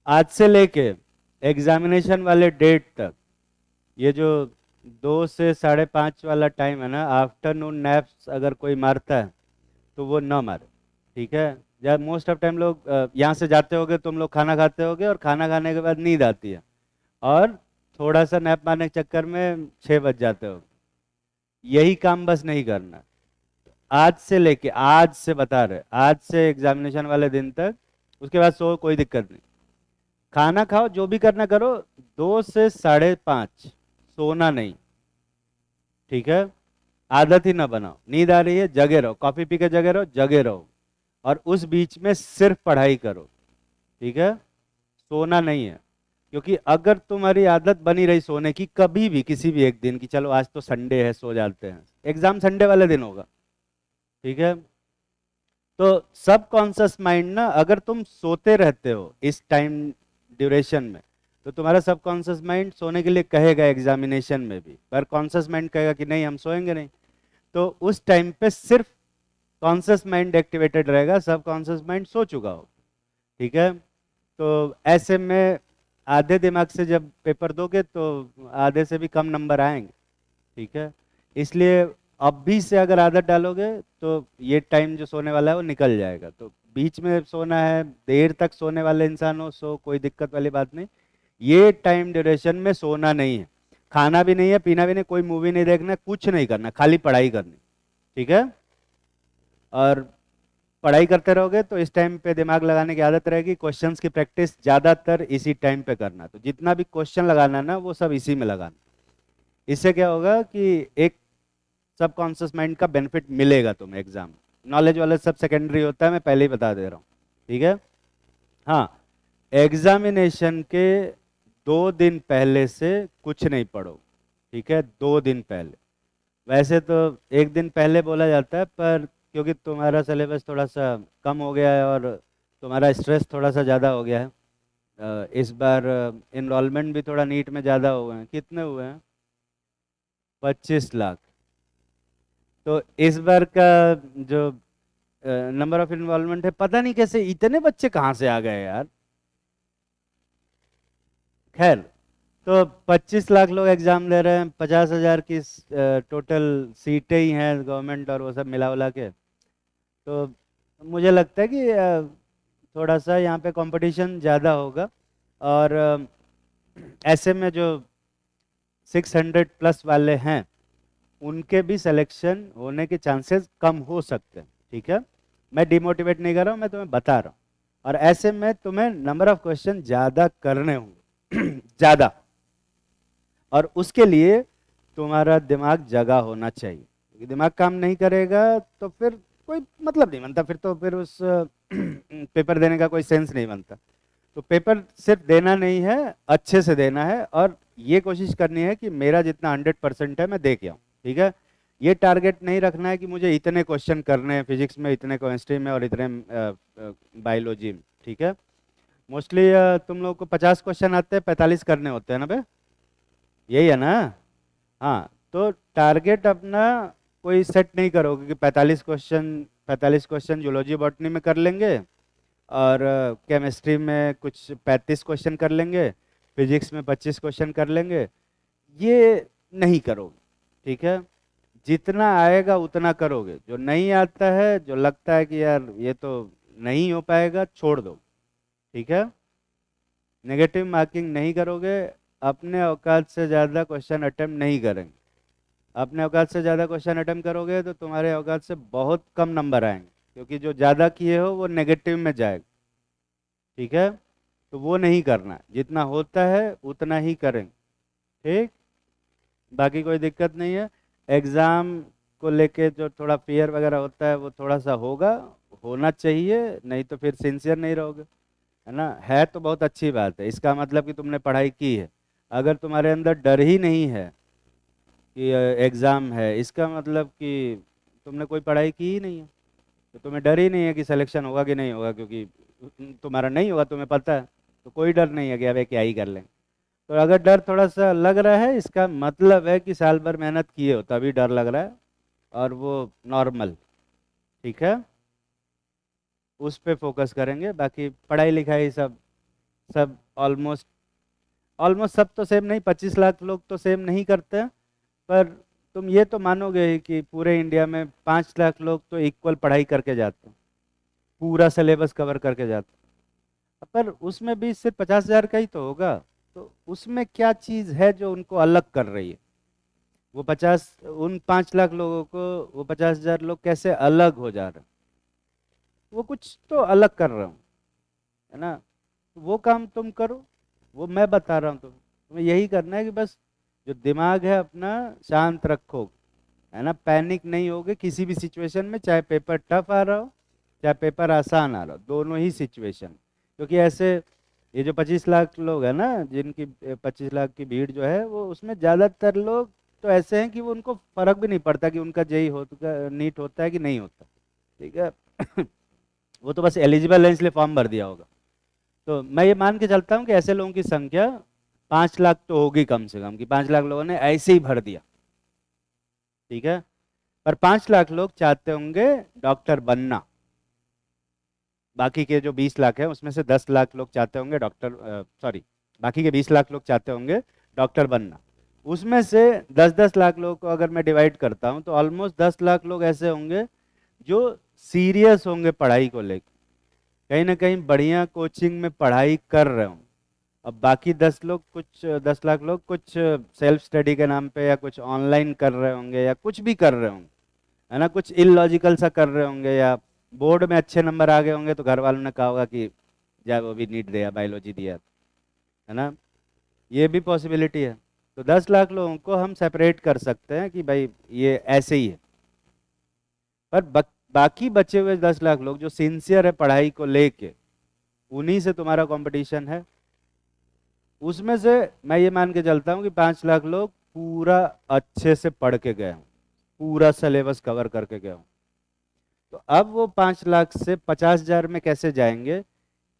आज से लेके एग्जामिनेशन वाले डेट तक, ये जो 2 से 5:30 वाला टाइम है ना, आफ्टरनून नैप्स अगर कोई मारता है तो वो ना मारे, ठीक है। जब मोस्ट ऑफ टाइम लोग यहाँ से जाते होगे, तुम लोग खाना खाते होगे और खाना खाने के बाद नींद आती है, और थोड़ा सा नैप मारने के चक्कर में 6 बज जाते हो। यही काम बस नहीं करना। आज से लेके, आज से बता रहे, आज से एग्जामिनेशन वाले दिन तक, उसके बाद सो कोई दिक्कत नहीं। खाना खाओ, जो भी करना करो, 2 से 5:30 सोना नहीं, ठीक है। आदत ही ना बनाओ, नींद आ रही है जगे रहो, कॉफी पी के जगे रहो, जगे रहो। और उस बीच में सिर्फ पढ़ाई करो, ठीक है। सोना नहीं है। क्योंकि अगर तुम्हारी आदत बनी रही सोने की, कभी भी किसी भी एक दिन की, चलो आज तो संडे है सो जाते हैं, एग्जाम संडे वाले दिन होगा, ठीक है। तो सब कॉन्शियस माइंड ना, अगर तुम सोते रहते हो इस टाइम ड्यूरेशन में, तो तुम्हारा सब कॉन्शियस माइंड सोने के लिए कहेगा एग्जामिनेशन में भी, पर कॉन्शियस माइंड कहेगा कि नहीं हम सोएंगे नहीं। तो उस टाइम पे सिर्फ कॉन्शियस माइंड एक्टिवेटेड रहेगा, सब कॉन्शियस माइंड सो चुका हो, ठीक है। तो ऐसे में आधे दिमाग से जब पेपर दोगे तो आधे से भी कम नंबर आएंगे, ठीक है। इसलिए अभी से अगर आदत डालोगे तो ये टाइम जो सोने वाला है वो निकल जाएगा। तो बीच में सोना है, देर तक सोने वाले इंसान हो, सो कोई दिक्कत वाली बात नहीं। ये टाइम ड्यूरेशन में सोना नहीं है, खाना भी नहीं है, पीना भी नहीं, कोई मूवी नहीं देखना, कुछ नहीं करना, खाली पढ़ाई करनी, ठीक है। और पढ़ाई करते रहोगे तो इस टाइम पे दिमाग लगाने की आदत रहेगी। क्वेश्चंस की प्रैक्टिस ज़्यादातर इसी टाइम पे करना, तो जितना भी क्वेश्चन लगाना ना वो सब इसी में लगाना। इससे क्या होगा कि एक सबकॉन्शियस माइंड का बेनिफिट मिलेगा तुम्हें एग्जाम। नॉलेज वाले सब सेकेंडरी होता है, मैं पहले ही बता दे रहा हूँ, ठीक है। हाँ, एग्जामिनेशन के 2 दिन पहले से कुछ नहीं पढ़ो, ठीक है, 2 दिन पहले। वैसे तो एक दिन पहले बोला जाता है, पर क्योंकि तुम्हारा सिलेबस थोड़ा सा कम हो गया है और तुम्हारा स्ट्रेस थोड़ा सा ज़्यादा हो गया है, इस बार इनरोलमेंट भी थोड़ा नीट में ज़्यादा हुए हैं। कितने हुए हैं? 25 लाख। तो इस बार का जो नंबर ऑफ इनरोलमेंट है, पता नहीं कैसे इतने बच्चे कहाँ से आ गए यार। खैर, तो 25 लाख लोग एग्जाम दे रहे हैं, 50,000 की टोटल सीटें ही हैं गवर्नमेंट और वो सब मिला उला के। तो मुझे लगता है कि थोड़ा सा यहाँ पे कंपटीशन ज़्यादा होगा। और ऐसे में जो 600+ वाले हैं उनके भी सिलेक्शन होने के चांसेस कम हो सकते हैं। ठीक है, मैं डिमोटिवेट नहीं कर रहा हूँ, मैं तुम्हें बता रहा हूँ। और ऐसे में तुम्हें नंबर ऑफ क्वेश्चन ज़्यादा करने होंगे ज़्यादा। और उसके लिए तुम्हारा दिमाग जगा होना चाहिए, क्योंकि दिमाग काम नहीं करेगा तो फिर कोई मतलब नहीं बनता, फिर तो फिर उस पेपर देने का कोई सेंस नहीं बनता। तो पेपर सिर्फ देना नहीं है, अच्छे से देना है और ये कोशिश करनी है कि मेरा जितना 100% है मैं दे के आऊँ। ठीक है, ये टारगेट नहीं रखना है कि मुझे इतने क्वेश्चन करने हैं फिजिक्स में, इतने केमिस्ट्री में और इतने बायोलॉजी में। ठीक है, मोस्टली तुम लोगों को 50 क्वेश्चन आते हैं, 45 करने होते हैं ना बे, यही है ना? हाँ, तो टारगेट अपना कोई सेट नहीं करोगे कि 45 क्वेश्चन जूलॉजी बॉटनी में कर लेंगे और केमिस्ट्री में कुछ 35 क्वेश्चन कर लेंगे, फिजिक्स में 25 क्वेश्चन कर लेंगे। ये नहीं करोगे। ठीक है, जितना आएगा उतना करोगे। जो नहीं आता है, जो लगता है कि यार ये तो नहीं हो पाएगा, छोड़ दो। ठीक है, नेगेटिव मार्किंग नहीं करोगे, अपने औकात से ज़्यादा क्वेश्चन अटेम्प्ट नहीं करेंगे। अपने औकात से ज़्यादा क्वेश्चन अटेम्प्ट करोगे तो तुम्हारे औकात से बहुत कम नंबर आएंगे, क्योंकि जो ज़्यादा किए हो वो नेगेटिव में जाएगा। ठीक है, तो वो नहीं करना है, जितना होता है उतना ही करेंगे। ठीक, बाकी कोई दिक्कत नहीं है। एग्ज़ाम को लेके जो थोड़ा फियर वगैरह होता है वो थोड़ा सा होगा, होना चाहिए, नहीं तो फिर सिंसियर नहीं रहोगे, है ना? है तो बहुत अच्छी बात है, इसका मतलब कि तुमने पढ़ाई की है। अगर तुम्हारे अंदर डर ही नहीं है कि एग्ज़ाम है, इसका मतलब कि तुमने कोई पढ़ाई की ही नहीं है। तो तुम्हें डर ही नहीं है कि सिलेक्शन होगा कि नहीं होगा, क्योंकि तुम्हारा नहीं होगा, तुम्हें पता है। तो कोई डर नहीं है कि अबे क्या ही कर लेंगे। तो अगर डर थोड़ा सा लग रहा है, इसका मतलब है कि साल भर मेहनत किए हो तभी डर लग रहा है, और वो नॉर्मल। ठीक है, उस पे फोकस करेंगे। बाकी पढ़ाई लिखाई सब सब ऑलमोस्ट ऑलमोस्ट सब तो सेम नहीं, 25 लाख लोग तो सेम नहीं करते हैं। पर तुम ये तो मानोगे ही कि पूरे इंडिया में 5 लाख लोग तो इक्वल पढ़ाई करके जाते हैं, पूरा सिलेबस कवर करके जाते हैं। पर उसमें भी सिर्फ 50,000 का ही तो होगा। तो उसमें क्या चीज़ है जो उनको अलग कर रही है? वो 50, उन 5 लाख लोगों को वो 50,000 लोग कैसे अलग हो जा रहे हैं? वो कुछ तो अलग कर रहे हो, है ना? वो काम तुम करो, वो मैं बता रहा हूँ तुम्हें यही करना है कि बस जो दिमाग है अपना शांत रखो, है ना? पैनिक नहीं होगे किसी भी सिचुएशन में, चाहे पेपर टफ आ रहा हो चाहे पेपर आसान आ रहा हो, दोनों ही सिचुएशन। क्योंकि ऐसे ये जो 25 लाख लोग हैं ना, जिनकी 25 लाख की भीड़ जो है, वो उसमें ज़्यादातर लोग तो ऐसे हैं कि वो उनको फर्क भी नहीं पड़ता कि उनका जेई होता, नीट होता है कि नहीं होता। ठीक है वो तो बस एलिजिबल है इसलिए फॉर्म भर दिया होगा। तो मैं ये मान के चलता हूँ कि ऐसे लोगों की संख्या 5 लाख तो होगी कम से कम, कि 5 लाख लोगों ने ऐसे ही भर दिया। ठीक है, पर 5 लाख लोग चाहते होंगे डॉक्टर बनना। बाकी के जो 20 लाख है उसमें से 10 लाख लोग चाहते होंगे डॉक्टर, सॉरी, बाकी के 20 लाख लोग चाहते होंगे डॉक्टर बनना। उसमें से 10-10 लाख लोगों को अगर मैं डिवाइड करता हूँ तो ऑलमोस्ट 10 लाख लोग ऐसे होंगे जो सीरियस होंगे पढ़ाई को लेकर, कहीं ना कहीं बढ़िया कोचिंग में पढ़ाई कर रहे हों। अब बाकी 10 लोग, कुछ 10 लाख लोग कुछ सेल्फ स्टडी के नाम पे या कुछ ऑनलाइन कर रहे होंगे या कुछ भी कर रहे होंगे, है ना? कुछ इलॉजिकल सा कर रहे होंगे, या बोर्ड में अच्छे नंबर आ गए होंगे तो घर वालों ने कहा होगा कि जा वो भी नीट दिया, बायोलॉजी दिया, है ना? ये भी पॉसिबिलिटी है। तो 10 लाख लोगों को हम सेपरेट कर सकते हैं कि भाई ये ऐसे ही है। पर बाकी बचे हुए 10 लाख लोग जो सिंसियर है पढ़ाई को लेके, उन्हीं से तुम्हारा कंपटीशन है। उसमें से मैं ये मान के चलता हूँ कि 5 लाख लोग पूरा अच्छे से पढ़ के गए हों, पूरा सिलेबस कवर करके गया हूँ। तो अब वो 5 लाख से 50,000 में कैसे जाएंगे,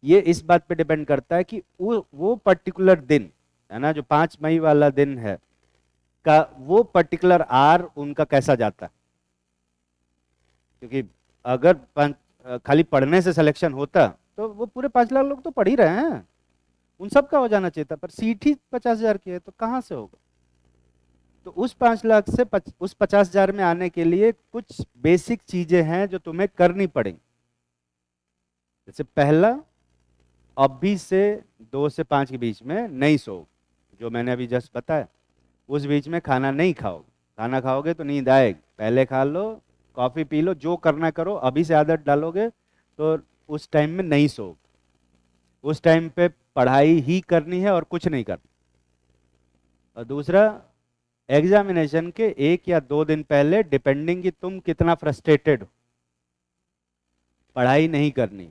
ये इस बात पे डिपेंड करता है कि वो पर्टिकुलर दिन है ना, जो 5 मई वाला दिन है का वो पर्टिकुलर आर उनका कैसा जाता है। क्योंकि अगर खाली पढ़ने से सिलेक्शन होता तो वो पूरे 5 लाख लोग तो पढ़ ही रहे हैं, उन सब का हो जाना चाहिए था, पर सीट ही 50,000 की है तो कहाँ से होगा। तो उस 5 लाख से उस 50,000 में आने के लिए कुछ बेसिक चीजें हैं जो तुम्हें करनी पड़ेंगी। जैसे पहला, अभी से 2 से 5 के बीच में नहीं सो, जो मैंने अभी जस्ट बताया, उस बीच में खाना नहीं खाओगे। खाना खाओगे तो नींद आएगी, पहले खा लो, कॉफी पी लो, जो करना करो, अभी से आदत डालोगे तो उस टाइम में नहीं सो। उस टाइम पे पढ़ाई ही करनी है और कुछ नहीं करना। और दूसरा, एग्जामिनेशन के 1 या 2 दिन पहले, डिपेंडिंग कि तुम कितना फ्रस्ट्रेटेड हो, पढ़ाई नहीं करनी,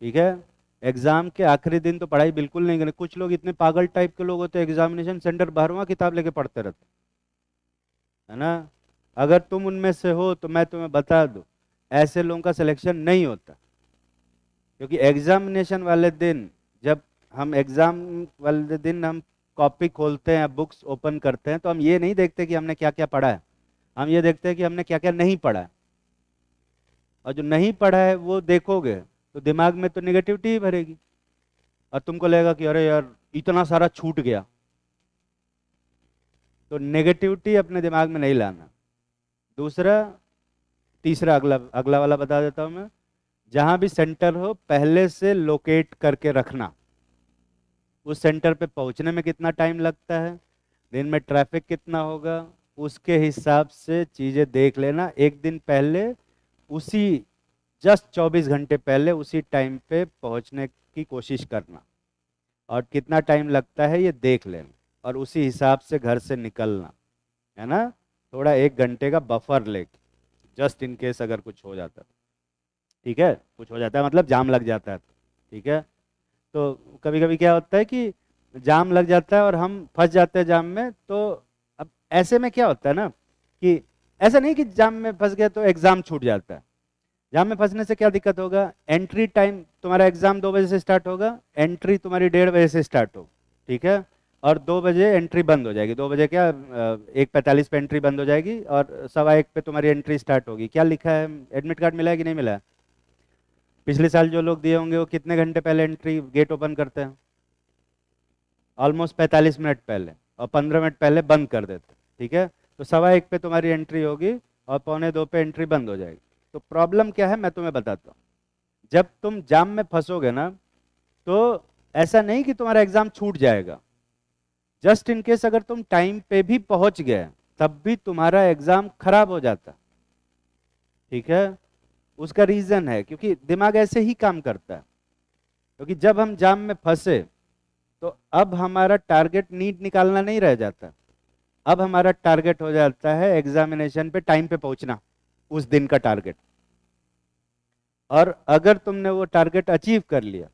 ठीक है। एग्जाम के आखिरी दिन तो पढ़ाई बिल्कुल नहीं करनी। कुछ लोग इतने पागल टाइप के लोग होते हैं, एग्जामिनेशन सेंटर बाहरवा किताब लेके पढ़ते रहते, है ना। अगर तुम उनमें से हो तो मैं तुम्हें बता दूं, ऐसे लोगों का सिलेक्शन नहीं होता। क्योंकि एग्जामिनेशन वाले दिन, जब हम एग्जाम वाले दिन हम कॉपी खोलते हैं, बुक्स ओपन करते हैं, तो हम ये नहीं देखते कि हमने क्या क्या पढ़ा है, हम ये देखते हैं कि हमने क्या क्या नहीं पढ़ा है। और जो नहीं पढ़ा है वो देखोगे तो दिमाग में तो निगेटिविटी ही भरेगी, और तुमको लगेगा कि अरे यार इतना सारा छूट गया। तो नेगेटिविटी अपने दिमाग में नहीं लाना। दूसरा, तीसरा, अगला अगला वाला बता देता हूं मैं। जहां भी सेंटर हो पहले से लोकेट करके रखना। उस सेंटर पे पहुंचने में कितना टाइम लगता है, दिन में ट्रैफिक कितना होगा, उसके हिसाब से चीजें देख लेना। एक दिन पहले, उसी जस्ट 24 घंटे पहले उसी टाइम पे पहुंचने की कोशिश करना, और कितना टाइम लगता है ये देख लेना, और उसी हिसाब से घर से निकलना, है ना। थोड़ा 1 घंटे का बफर लेके, जस्ट इन केस अगर कुछ हो जाता है, ठीक है, कुछ हो जाता है मतलब जाम लग जाता है, ठीक है। तो कभी कभी क्या होता है कि जाम लग जाता है और हम फंस जाते हैं जाम में। तो अब ऐसे में क्या होता है ना, कि ऐसा नहीं कि जाम में फंस गए तो एग्जाम छूट जाता है। जाम में फंसने से क्या दिक्कत होगा, एंट्री टाइम, तुम्हारा एग्जाम 2 बजे से स्टार्ट होगा, एंट्री तुम्हारी 1:30 बजे से स्टार्ट हो, ठीक है। और 2 बजे एंट्री बंद हो जाएगी। 2 बजे क्या, 1:45 पे एंट्री बंद हो जाएगी, और 1:15 पे तुम्हारी एंट्री स्टार्ट होगी। क्या लिखा है, एडमिट कार्ड मिला है कि नहीं मिला है? पिछले साल जो लोग दिए होंगे वो कितने घंटे पहले एंट्री गेट ओपन करते हैं? ऑलमोस्ट 45 मिनट पहले, और 15 मिनट पहले बंद कर देते, ठीक है। तो 1:15 पे तुम्हारी एंट्री होगी और 1:45 पे एंट्री बंद हो जाएगी। तो प्रॉब्लम क्या है मैं तुम्हें बताता हूँ। जब तुम जाम में फंसोगे ना, तो ऐसा नहीं कि तुम्हारा एग्जाम छूट जाएगा। जस्ट इन केस अगर तुम टाइम पे भी पहुंच गए तब भी तुम्हारा एग्जाम खराब हो जाता, ठीक है। उसका रीजन है क्योंकि दिमाग ऐसे ही काम करता है। क्योंकि जब हम जाम में फंसे तो अब हमारा टारगेट नीट निकालना नहीं रह जाता, अब हमारा टारगेट हो जाता है एग्जामिनेशन पे टाइम पे पहुंचना, उस दिन का टारगेट। और अगर तुमने वो टारगेट अचीव कर लिया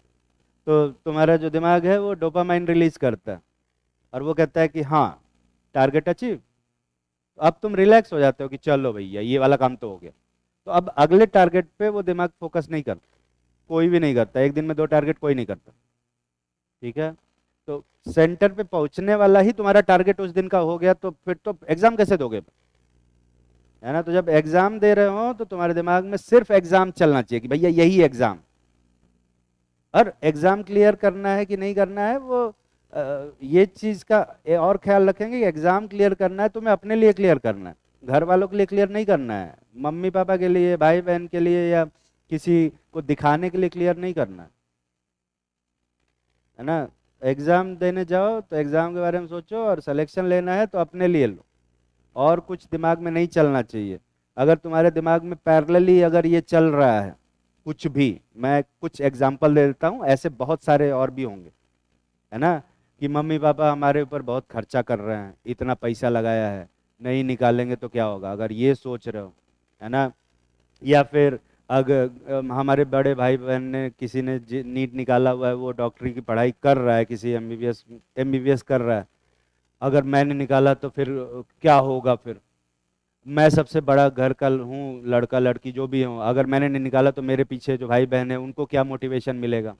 तो तुम्हारा जो दिमाग है वो डोपामाइन रिलीज करता है, और वो कहता है कि हाँ टारगेट अचीव। तो अब तुम रिलैक्स हो जाते हो कि चलो भैया ये वाला काम तो हो गया। तो अब अगले टारगेट पे वो दिमाग फोकस नहीं करता, कोई भी नहीं करता। एक दिन में 2 टारगेट कोई नहीं करता, ठीक है। तो सेंटर पे पहुंचने वाला ही तुम्हारा टारगेट उस दिन का हो गया, तो फिर तो एग्जाम कैसे दोगे, है ना। तो जब एग्जाम दे रहे हो तो तुम्हारे दिमाग में सिर्फ एग्जाम चलना चाहिए कि भैया यही एग्जाम। और एग्जाम क्लियर करना है कि नहीं करना है वो ये चीज का और ख्याल रखेंगे कि एग्जाम क्लियर करना है तुम्हें अपने लिए क्लियर करना है, घर वालों के लिए क्लियर नहीं करना है, मम्मी पापा के लिए, भाई बहन के लिए, या किसी को दिखाने के लिए क्लियर नहीं करना है ना। एग्जाम देने जाओ तो एग्जाम के बारे में सोचो, और सिलेक्शन लेना है तो अपने लिए लो, और कुछ दिमाग में नहीं चलना चाहिए। अगर तुम्हारे दिमाग में पैरेलली अगर ये चल रहा है कुछ भी, मैं कुछ एग्जांपल दे देता हूँ, ऐसे बहुत सारे और भी होंगे, है ना। कि मम्मी पापा हमारे ऊपर बहुत खर्चा कर रहे हैं, इतना पैसा लगाया है, नहीं निकालेंगे तो क्या होगा, अगर ये सोच रहे हो, है ना। या फिर अगर हमारे बड़े भाई बहन ने, किसी ने नीट निकाला हुआ है, वो डॉक्टरी की पढ़ाई कर रहा है, किसी एमबीबीएस कर रहा है, अगर मैंने निकाला तो फिर क्या होगा फिर। मैं सबसे बड़ा घर का हूँ, लड़का लड़की जो भी हूँ, अगर मैंने नहीं निकाला तो मेरे पीछे जो भाई बहन है उनको क्या मोटिवेशन मिलेगा?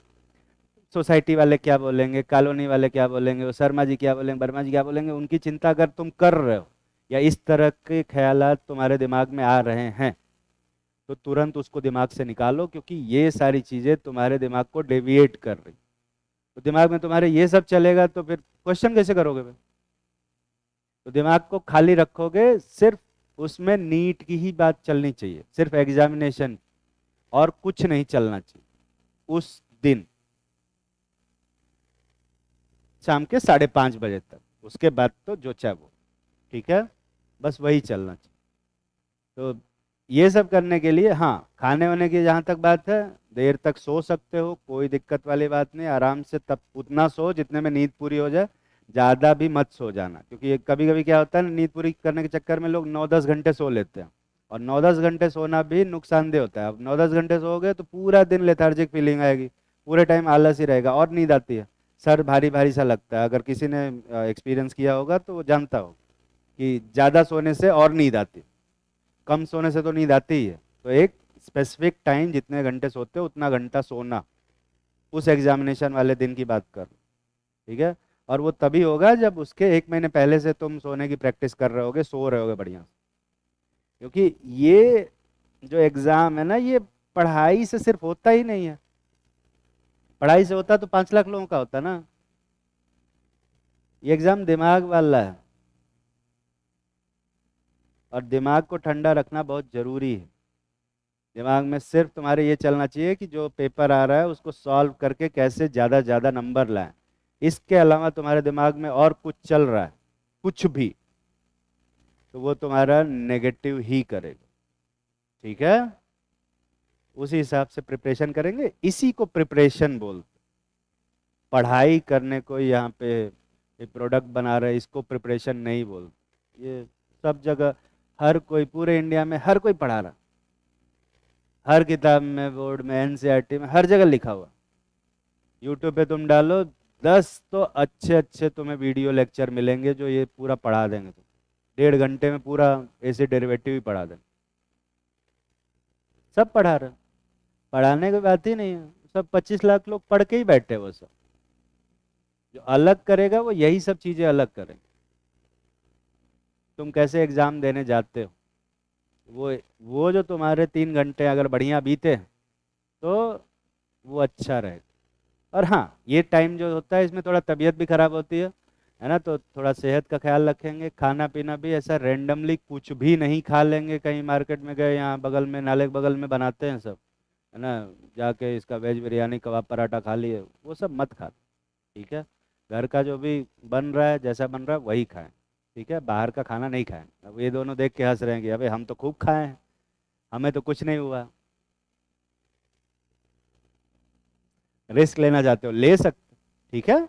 सोसाइटी वाले क्या बोलेंगे, कॉलोनी वाले क्या बोलेंगे, वो शर्मा जी क्या बोलेंगे, वर्मा जी क्या बोलेंगे, उनकी चिंता अगर तुम कर रहे हो या इस तरह के ख्यालात तुम्हारे दिमाग में आ रहे हैं तो तुरंत उसको दिमाग से निकालो, क्योंकि ये सारी चीजें तुम्हारे दिमाग को डेविएट कर रही। तो दिमाग में तुम्हारे ये सब चलेगा तो फिर क्वेश्चन कैसे करोगे फिर? तो दिमाग को खाली रखोगे, सिर्फ उसमें नीट की ही बात चलनी चाहिए, सिर्फ एग्जामिनेशन, और कुछ नहीं चलना चाहिए उस दिन शाम के 5:30 बजे तक। उसके बाद तो जो चाहे वो, ठीक है, बस वही चलना चाहिए। तो ये सब करने के लिए, हाँ, खाने वाने की जहाँ तक बात है, देर तक सो सकते हो, कोई दिक्कत वाली बात नहीं, आराम से तब उतना सो जितने में नींद पूरी हो जाए। ज़्यादा भी मत सो जाना, क्योंकि ये कभी कभी क्या होता है ना, नींद पूरी करने के चक्कर में लोग 9-10 घंटे सो लेते हैं, और 9-10 घंटे सोना भी नुकसानदेह होता है। अब 9-10 घंटे सोओगे तो पूरा दिन लेथार्जिक फीलिंग आएगी, पूरे टाइम आलस ही रहेगा और नींद आती है, सर भारी भारी सा लगता है। अगर किसी ने एक्सपीरियंस किया होगा तो वो जानता हो कि ज़्यादा सोने से और नींद आती है, कम सोने से तो नींद आती ही है। तो एक स्पेसिफिक टाइम, जितने घंटे सोते हो उतना घंटा सोना, उस एग्जामिनेशन वाले दिन की बात कर, ठीक है। और वो तभी होगा जब उसके 1 महीने पहले से तुम सोने की प्रैक्टिस कर रहे होगे, सो रहे होगे बढ़िया से। क्योंकि ये जो एग्जाम है ना, ये पढ़ाई से सिर्फ होता ही नहीं है। पढ़ाई से होता तो 5 लाख लोगों का होता ना। ये एग्जाम दिमाग वाला है, और दिमाग को ठंडा रखना बहुत जरूरी है। दिमाग में सिर्फ तुम्हारे ये चलना चाहिए कि जो पेपर आ रहा है उसको सॉल्व करके कैसे ज़्यादा ज़्यादा नंबर लाएं। इसके अलावा तुम्हारे दिमाग में और कुछ चल रहा है, कुछ भी, तो वो तुम्हारा नेगेटिव ही करेगा, ठीक है। उसी हिसाब से प्रिपरेशन करेंगे, इसी को प्रिपरेशन बोलते। पढ़ाई करने को यहाँ पे प्रोडक्ट बना रहे, इसको प्रिपरेशन नहीं बोलते। ये सब जगह, हर कोई, पूरे इंडिया में हर कोई पढ़ा रहा, हर किताब में, बोर्ड में, एनसीईआरटी में, हर जगह लिखा हुआ। यूट्यूब पे तुम डालो, 10 तो अच्छे अच्छे तुम्हें वीडियो लेक्चर मिलेंगे जो ये पूरा पढ़ा देंगे। तुम 1.5 घंटे में पूरा ऐसे डेरिवेटिव ही पढ़ा देंगे। सब पढ़ा रहे, पढ़ाने की बात ही नहीं है। सब 25 लाख लोग पढ़ के ही बैठे, वो सब जो अलग करेगा वो यही सब चीजें अलग करेंगे। तुम कैसे एग्जाम देने जाते हो, वो जो तुम्हारे 3 घंटे अगर बढ़िया बीते तो वो अच्छा रहेगा। और हाँ, ये टाइम जो होता है इसमें थोड़ा तबीयत भी खराब होती है ना, तो थोड़ा सेहत का ख्याल रखेंगे। खाना पीना भी ऐसा रेंडमली कुछ भी नहीं खा लेंगे, कहीं मार्केट में गए, यहाँ बगल में, नाले के बगल में बनाते हैं सब, है ना, जाके इसका वेज बिरयानी, कबाब, पराठा खा लिए, वो सब मत खा, ठीक है। घर का जो भी बन रहा है, जैसा बन रहा है वही खाएं, ठीक है। बाहर का खाना नहीं खाएं। अब ये दोनों देख के हंस रहे हैं कि अबे हम तो खूब खाए हैं, हमें तो कुछ नहीं हुआ। रिस्क लेना चाहते हो ले सकते, ठीक है।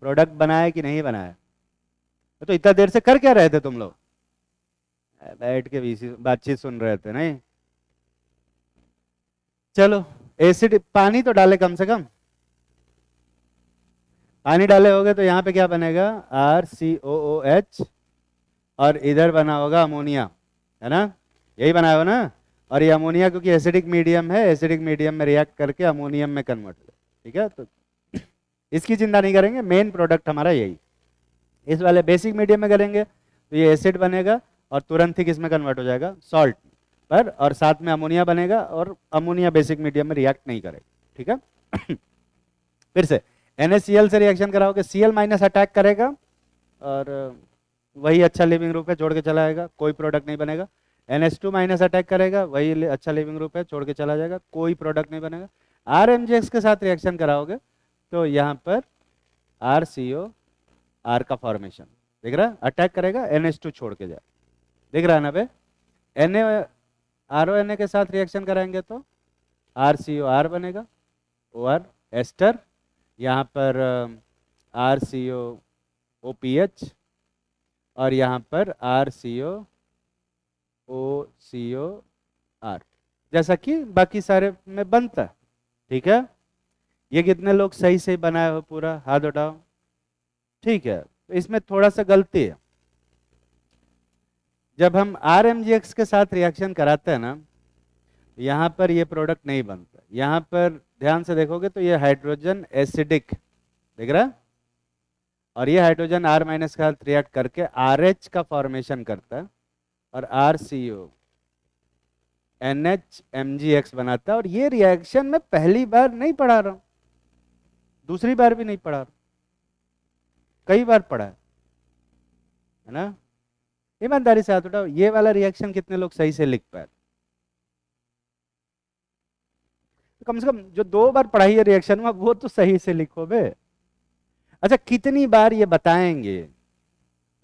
प्रोडक्ट बनाया कि नहीं बनाया? तो इतना देर से कर क्या रहे थे तुम लोग? बैठ के बातचीत सुन रहे थे नहीं? चलो, एसिड पानी तो डाले कम से कम, पानी डाले होगे तो यहाँ पे क्या बनेगा, RCOOH, और इधर बना होगा अमोनिया, है ना, यही बनाया हो ना। और ये अमोनिया क्योंकि एसिडिक मीडियम है, एसिडिक मीडियम में रिएक्ट करके अमोनियम में कन्वर्ट हो, ठीक है। तो इसकी चिंता नहीं करेंगे, मेन प्रोडक्ट हमारा यही। इस वाले बेसिक मीडियम में करेंगे तो ये एसिड बनेगा और तुरंत ही किसमें कन्वर्ट हो जाएगा, सॉल्ट पर, और साथ में अमोनिया बनेगा, और अमोनिया बेसिक मीडियम में रिएक्ट नहीं करेगा, ठीक है। फिर से NaCl से रिएक्शन कराओगे, Cl- अटैक करेगा, और वही अच्छा लिविंग ग्रुप है, छोड़ के चला जाएगा, कोई प्रोडक्ट नहीं बनेगा। NH2- अटैक करेगा, वही अच्छा लिविंग ग्रुप है, छोड़ के चला जाएगा, कोई प्रोडक्ट नहीं बनेगा। RMgx के साथ रिएक्शन कराओगे तो यहाँ पर RCOR का फॉर्मेशन दिख रहा है, अटैक करेगा, NH2 छोड़ के जाए, दिख रहा है ना बे। RONA के साथ रिएक्शन कराएंगे तो RCOR बनेगा, OR एस्टर, यहाँ पर RCOOPH, और यहाँ पर RCOOCOR, जैसा कि बाकी सारे में बनता है, ठीक है। ये कितने लोग सही सही बनाए हो, पूरा हाथ उठाओ, ठीक है। तो इसमें थोड़ा सा गलती है, जब हम RMgx के साथ रिएक्शन कराते हैं ना, यहाँ पर ये प्रोडक्ट नहीं बनता। यहाँ पर ध्यान से देखोगे तो ये हाइड्रोजन एसिडिक दिख रहा है, और ये हाइड्रोजन R माइनस के साथ रिएक्ट करके RH का फॉर्मेशन करता है और RCO NHMgX बनाता है। और ये रिएक्शन मैं पहली बार नहीं पढ़ा रहा हूं, दूसरी बार भी नहीं पढ़ा रहा, कई बार पढ़ा है ना। ईमानदारी से हाथ उठाओ, ये वाला रिएक्शन कितने लोग सही से लिख पाए? कम से कम जो 2 बार पढ़ाई है रिएक्शन में वो तो सही से लिखो बे। अच्छा, कितनी बार ये बताएंगे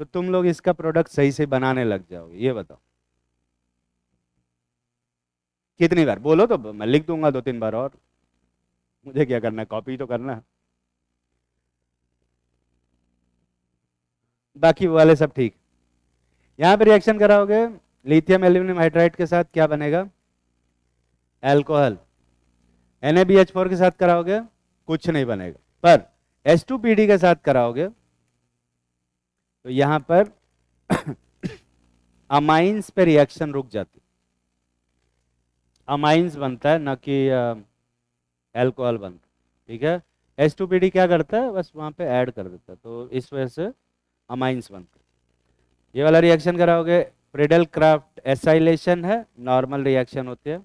तो तुम लोग इसका प्रोडक्ट सही से बनाने लग जाओगे, ये बताओ। कितनी बार बोलो तो मैं लिख दूंगा 2-3 बार, और मुझे क्या करना है, कॉपी तो करना है। बाकी वो वाले सब ठीक। यहां पे रिएक्शन कराओगे लिथियम एल्यूमिनियम हाइड्राइड के साथ, क्या बनेगा? एल्कोहल। NaBH4 के साथ कराओगे कुछ नहीं बनेगा, पर H2PD के साथ कराओगे तो यहां पर अमाइंस पे रिएक्शन रुक जाती, अमाइंस बनता है ना कि एल्कोहल बनता है। ठीक है, H2PD क्या करता है, बस वहां पे ऐड कर देता है, तो इस वजह से अमाइंस बनता है। ये वाला रिएक्शन कराओगे, प्रिडल क्राफ्ट एसाइलेशन है, नॉर्मल रिएक्शन होती है,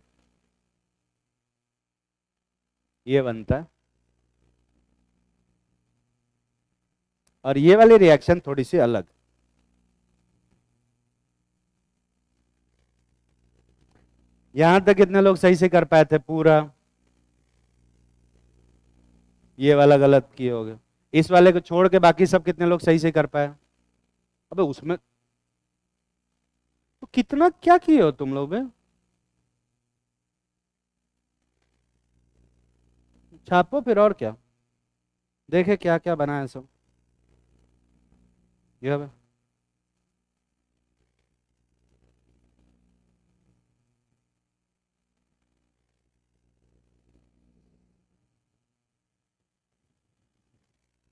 ये बनता है। और ये वाली रिएक्शन थोड़ी सी अलग। यहां तक कितने लोग सही से कर पाए थे पूरा? ये वाला गलत किए होगे। इस वाले को छोड़ के बाकी सब कितने लोग सही से कर पाए? अबे उसमें तो कितना क्या किए हो तुम लोग बे? छापो फिर, और क्या देखे क्या क्या बना है सब। ये बे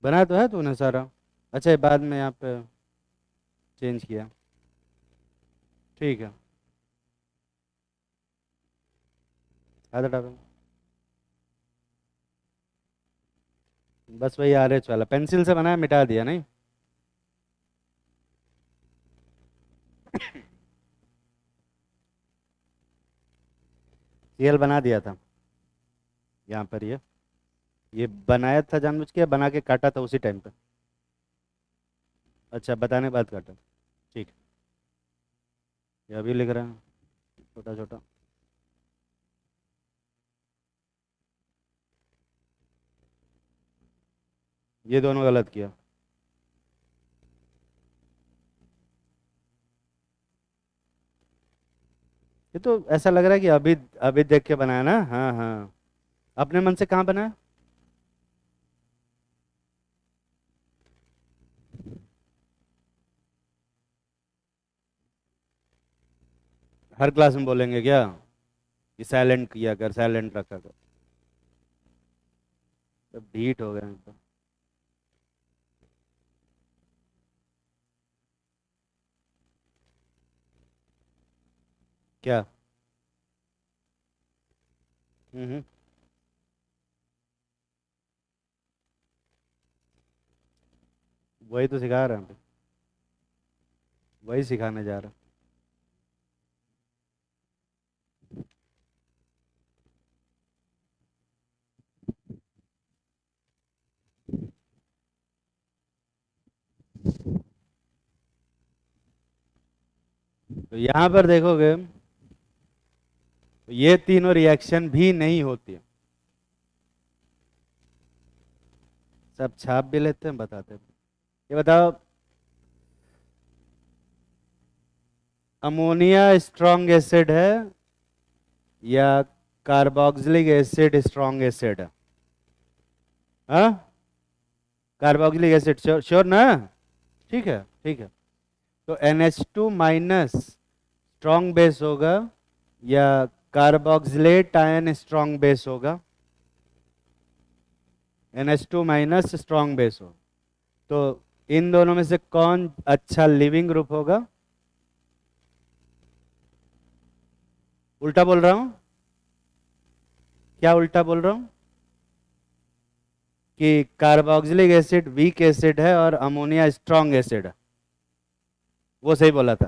बनाया तो है तूने सारा। अच्छा, ये बाद में यहाँ पे चेंज किया, ठीक है। आधा डालो, बस वही RH वाला पेंसिल से बनाया, मिटा दिया नहीं। CL बना दिया था यहाँ पर, ये बनाया था जानबूझ के, बना के काटा था उसी टाइम पे? अच्छा, बताने के बाद काटा, ठीक है। ये अभी लिख रहे हैं छोटा छोटा। ये दोनों गलत किया। ये तो ऐसा लग रहा है कि अभी अभी देख के बनाया ना। हाँ हाँ, अपने मन से कहाँ बनाया? हर क्लास में बोलेंगे क्या कि साइलेंट किया कर, साइलेंट रखा कर? सब ढीठ हो गए हैं तो। क्या? हम्म। वही तो सिखा रहे हैं, वही सिखाने जा रहा हूं। तो यहाँ पर देखोगे तो ये तीनों रिएक्शन भी नहीं होती है। सब छाप भी लेते हैं, बताते हैं। ये बताओ, अमोनिया स्ट्रॉन्ग एसिड है या कार्बोक्सिलिक एसिड स्ट्रॉन्ग एसिड है? हाँ, कार्बोक्सिलिक एसिड, श्योर श्योर ना? ठीक है ठीक है। तो NH2 माइनस स्ट्रॉन्ग बेस होगा या कार्बोक्सिलेट आयन स्ट्रॉन्ग बेस होगा? NH2 माइनस स्ट्रॉन्ग बेस हो, तो इन दोनों में से कौन अच्छा लिविंग ग्रुप होगा? उल्टा बोल रहा हूं? क्या उल्टा बोल रहा हूं? कि कार्बोक्सिलिक एसिड वीक एसिड है और अमोनिया स्ट्रॉन्ग एसिड है, वो सही बोला था।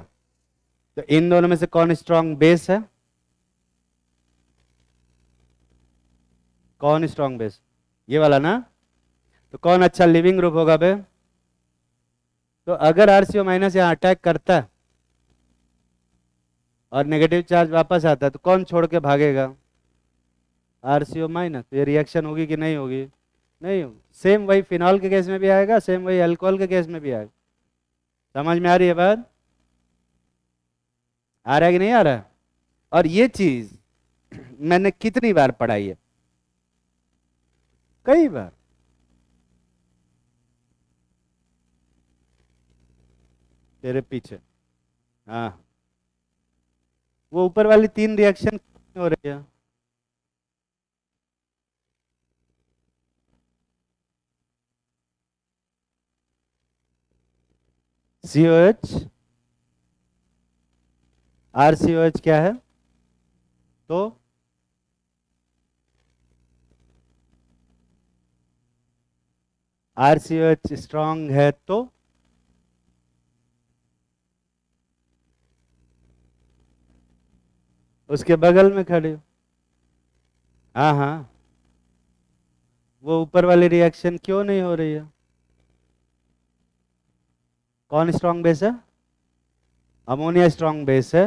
तो इन दोनों में से कौन स्ट्रॉन्ग बेस है? कौन स्ट्रॉन्ग बेस? ये वाला ना। तो कौन अच्छा लिविंग ग्रुप होगा बे? तो अगर आरसीओ माइनस यहाँ अटैक करता है और नेगेटिव चार्ज वापस आता है तो कौन छोड़ के भागेगा? RCO minus. तो ये रिएक्शन होगी कि नहीं होगी? नहीं होगी। सेम वही फिनॉल के केस में भी आएगा, सेम वही अल्कोहल के केस में भी आएगा। समझ में आ रही है बात? आ रहा है कि नहीं आ रहा है? और ये चीज मैंने कितनी बार पढ़ाई है? कई बार। तेरे पीछे। हाँ, वो ऊपर वाली 3 रिएक्शन हो रही है। COH, RCOH क्या है? तो RCOH स्ट्रांग है तो उसके बगल में खड़े हो। हाँ हाँ, वो ऊपर वाली रिएक्शन क्यों नहीं हो रही है? कौन स्ट्रांग बेस है? अमोनिया स्ट्रांग बेस है।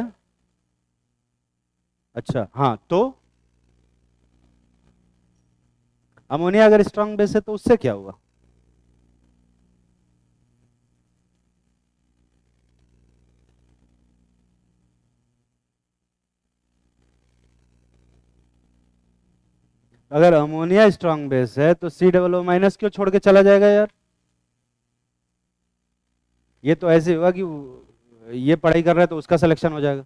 अच्छा हाँ, तो अमोनिया अगर स्ट्रांग बेस है तो उससे क्या हुआ? अगर अमोनिया स्ट्रांग बेस है तो C+O- क्यों छोड़ के चला जाएगा यार? ये तो ऐसे हुआ कि ये पढ़ाई कर रहा है तो उसका सिलेक्शन हो जाएगा।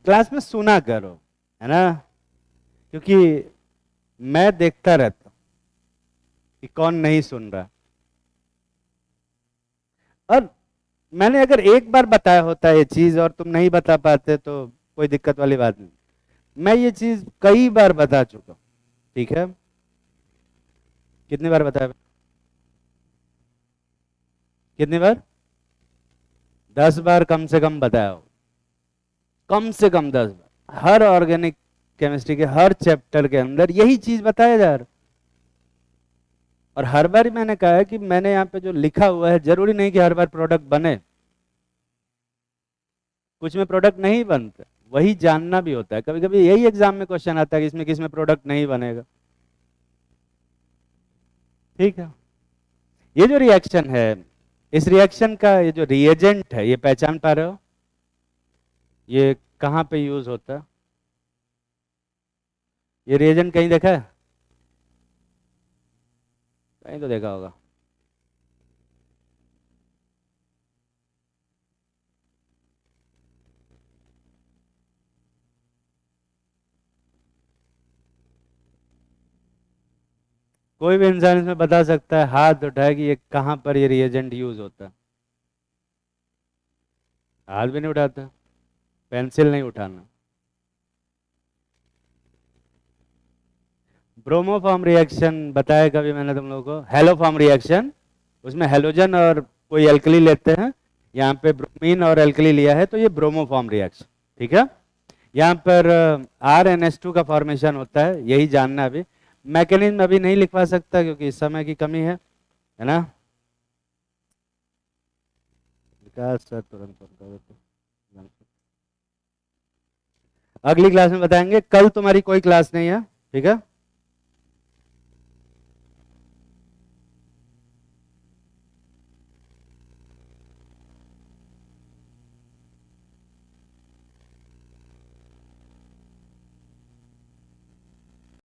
क्लास में सुना करो, है ना? क्योंकि मैं देखता रहता हूं कि कौन नहीं सुन रहा। और मैंने अगर एक बार बताया होता ये चीज और तुम नहीं बता पाते तो कोई दिक्कत वाली बात नहीं। मैं ये चीज कई बार बता चुका हूं, ठीक है? कितनी बार बताया? कितनी बार? 10 बार कम से कम बताया हो। कम से कम 10 बार हर ऑर्गेनिक केमिस्ट्री के हर चैप्टर के अंदर यही चीज बताया जा रहा। और हर बार ही मैंने कहा है कि मैंने यहाँ पे जो लिखा हुआ है जरूरी नहीं कि हर बार प्रोडक्ट बने, कुछ में प्रोडक्ट नहीं बनते, वही जानना भी होता है। कभी कभी यही एग्जाम में क्वेश्चन आता है कि इसमें किस में प्रोडक्ट नहीं बनेगा। ठीक है? ये जो रिएक्शन है, इस रिएक्शन का ये जो रिएजेंट है, ये पहचान पा रहे हो? ये कहाँ पे यूज होता है? ये रिएजेंट कहीं देखा है? कहीं तो देखा होगा। कोई भी इंसान इसमें बता सकता है, हाथ उठाए कि ये कहाँ पर ये रिएजेंट यूज होता है? हाथ भी नहीं उठाता, पेंसिल नहीं उठाना। ब्रोमोफॉर्म रिएक्शन बताया कभी मैंने तुम लोगों को? हेलोफॉर्म रिएक्शन, उसमें हेलोजन और कोई एल्कली लेते हैं। यहाँ पे ब्रोमीन और एल्कली लिया है तो ये ब्रोमोफॉर्म रिएक्शन। ठीक है? यहाँ पर RNH2 का फॉर्मेशन होता है, यही जानना अभी। मैकेनिज्म अभी नहीं लिखवा सकता क्योंकि इस समय की कमी है ना? विकास सर तुरंत फोन कर देते। अगली क्लास में बताएंगे, कल तुम्हारी कोई क्लास नहीं है, ठीक है?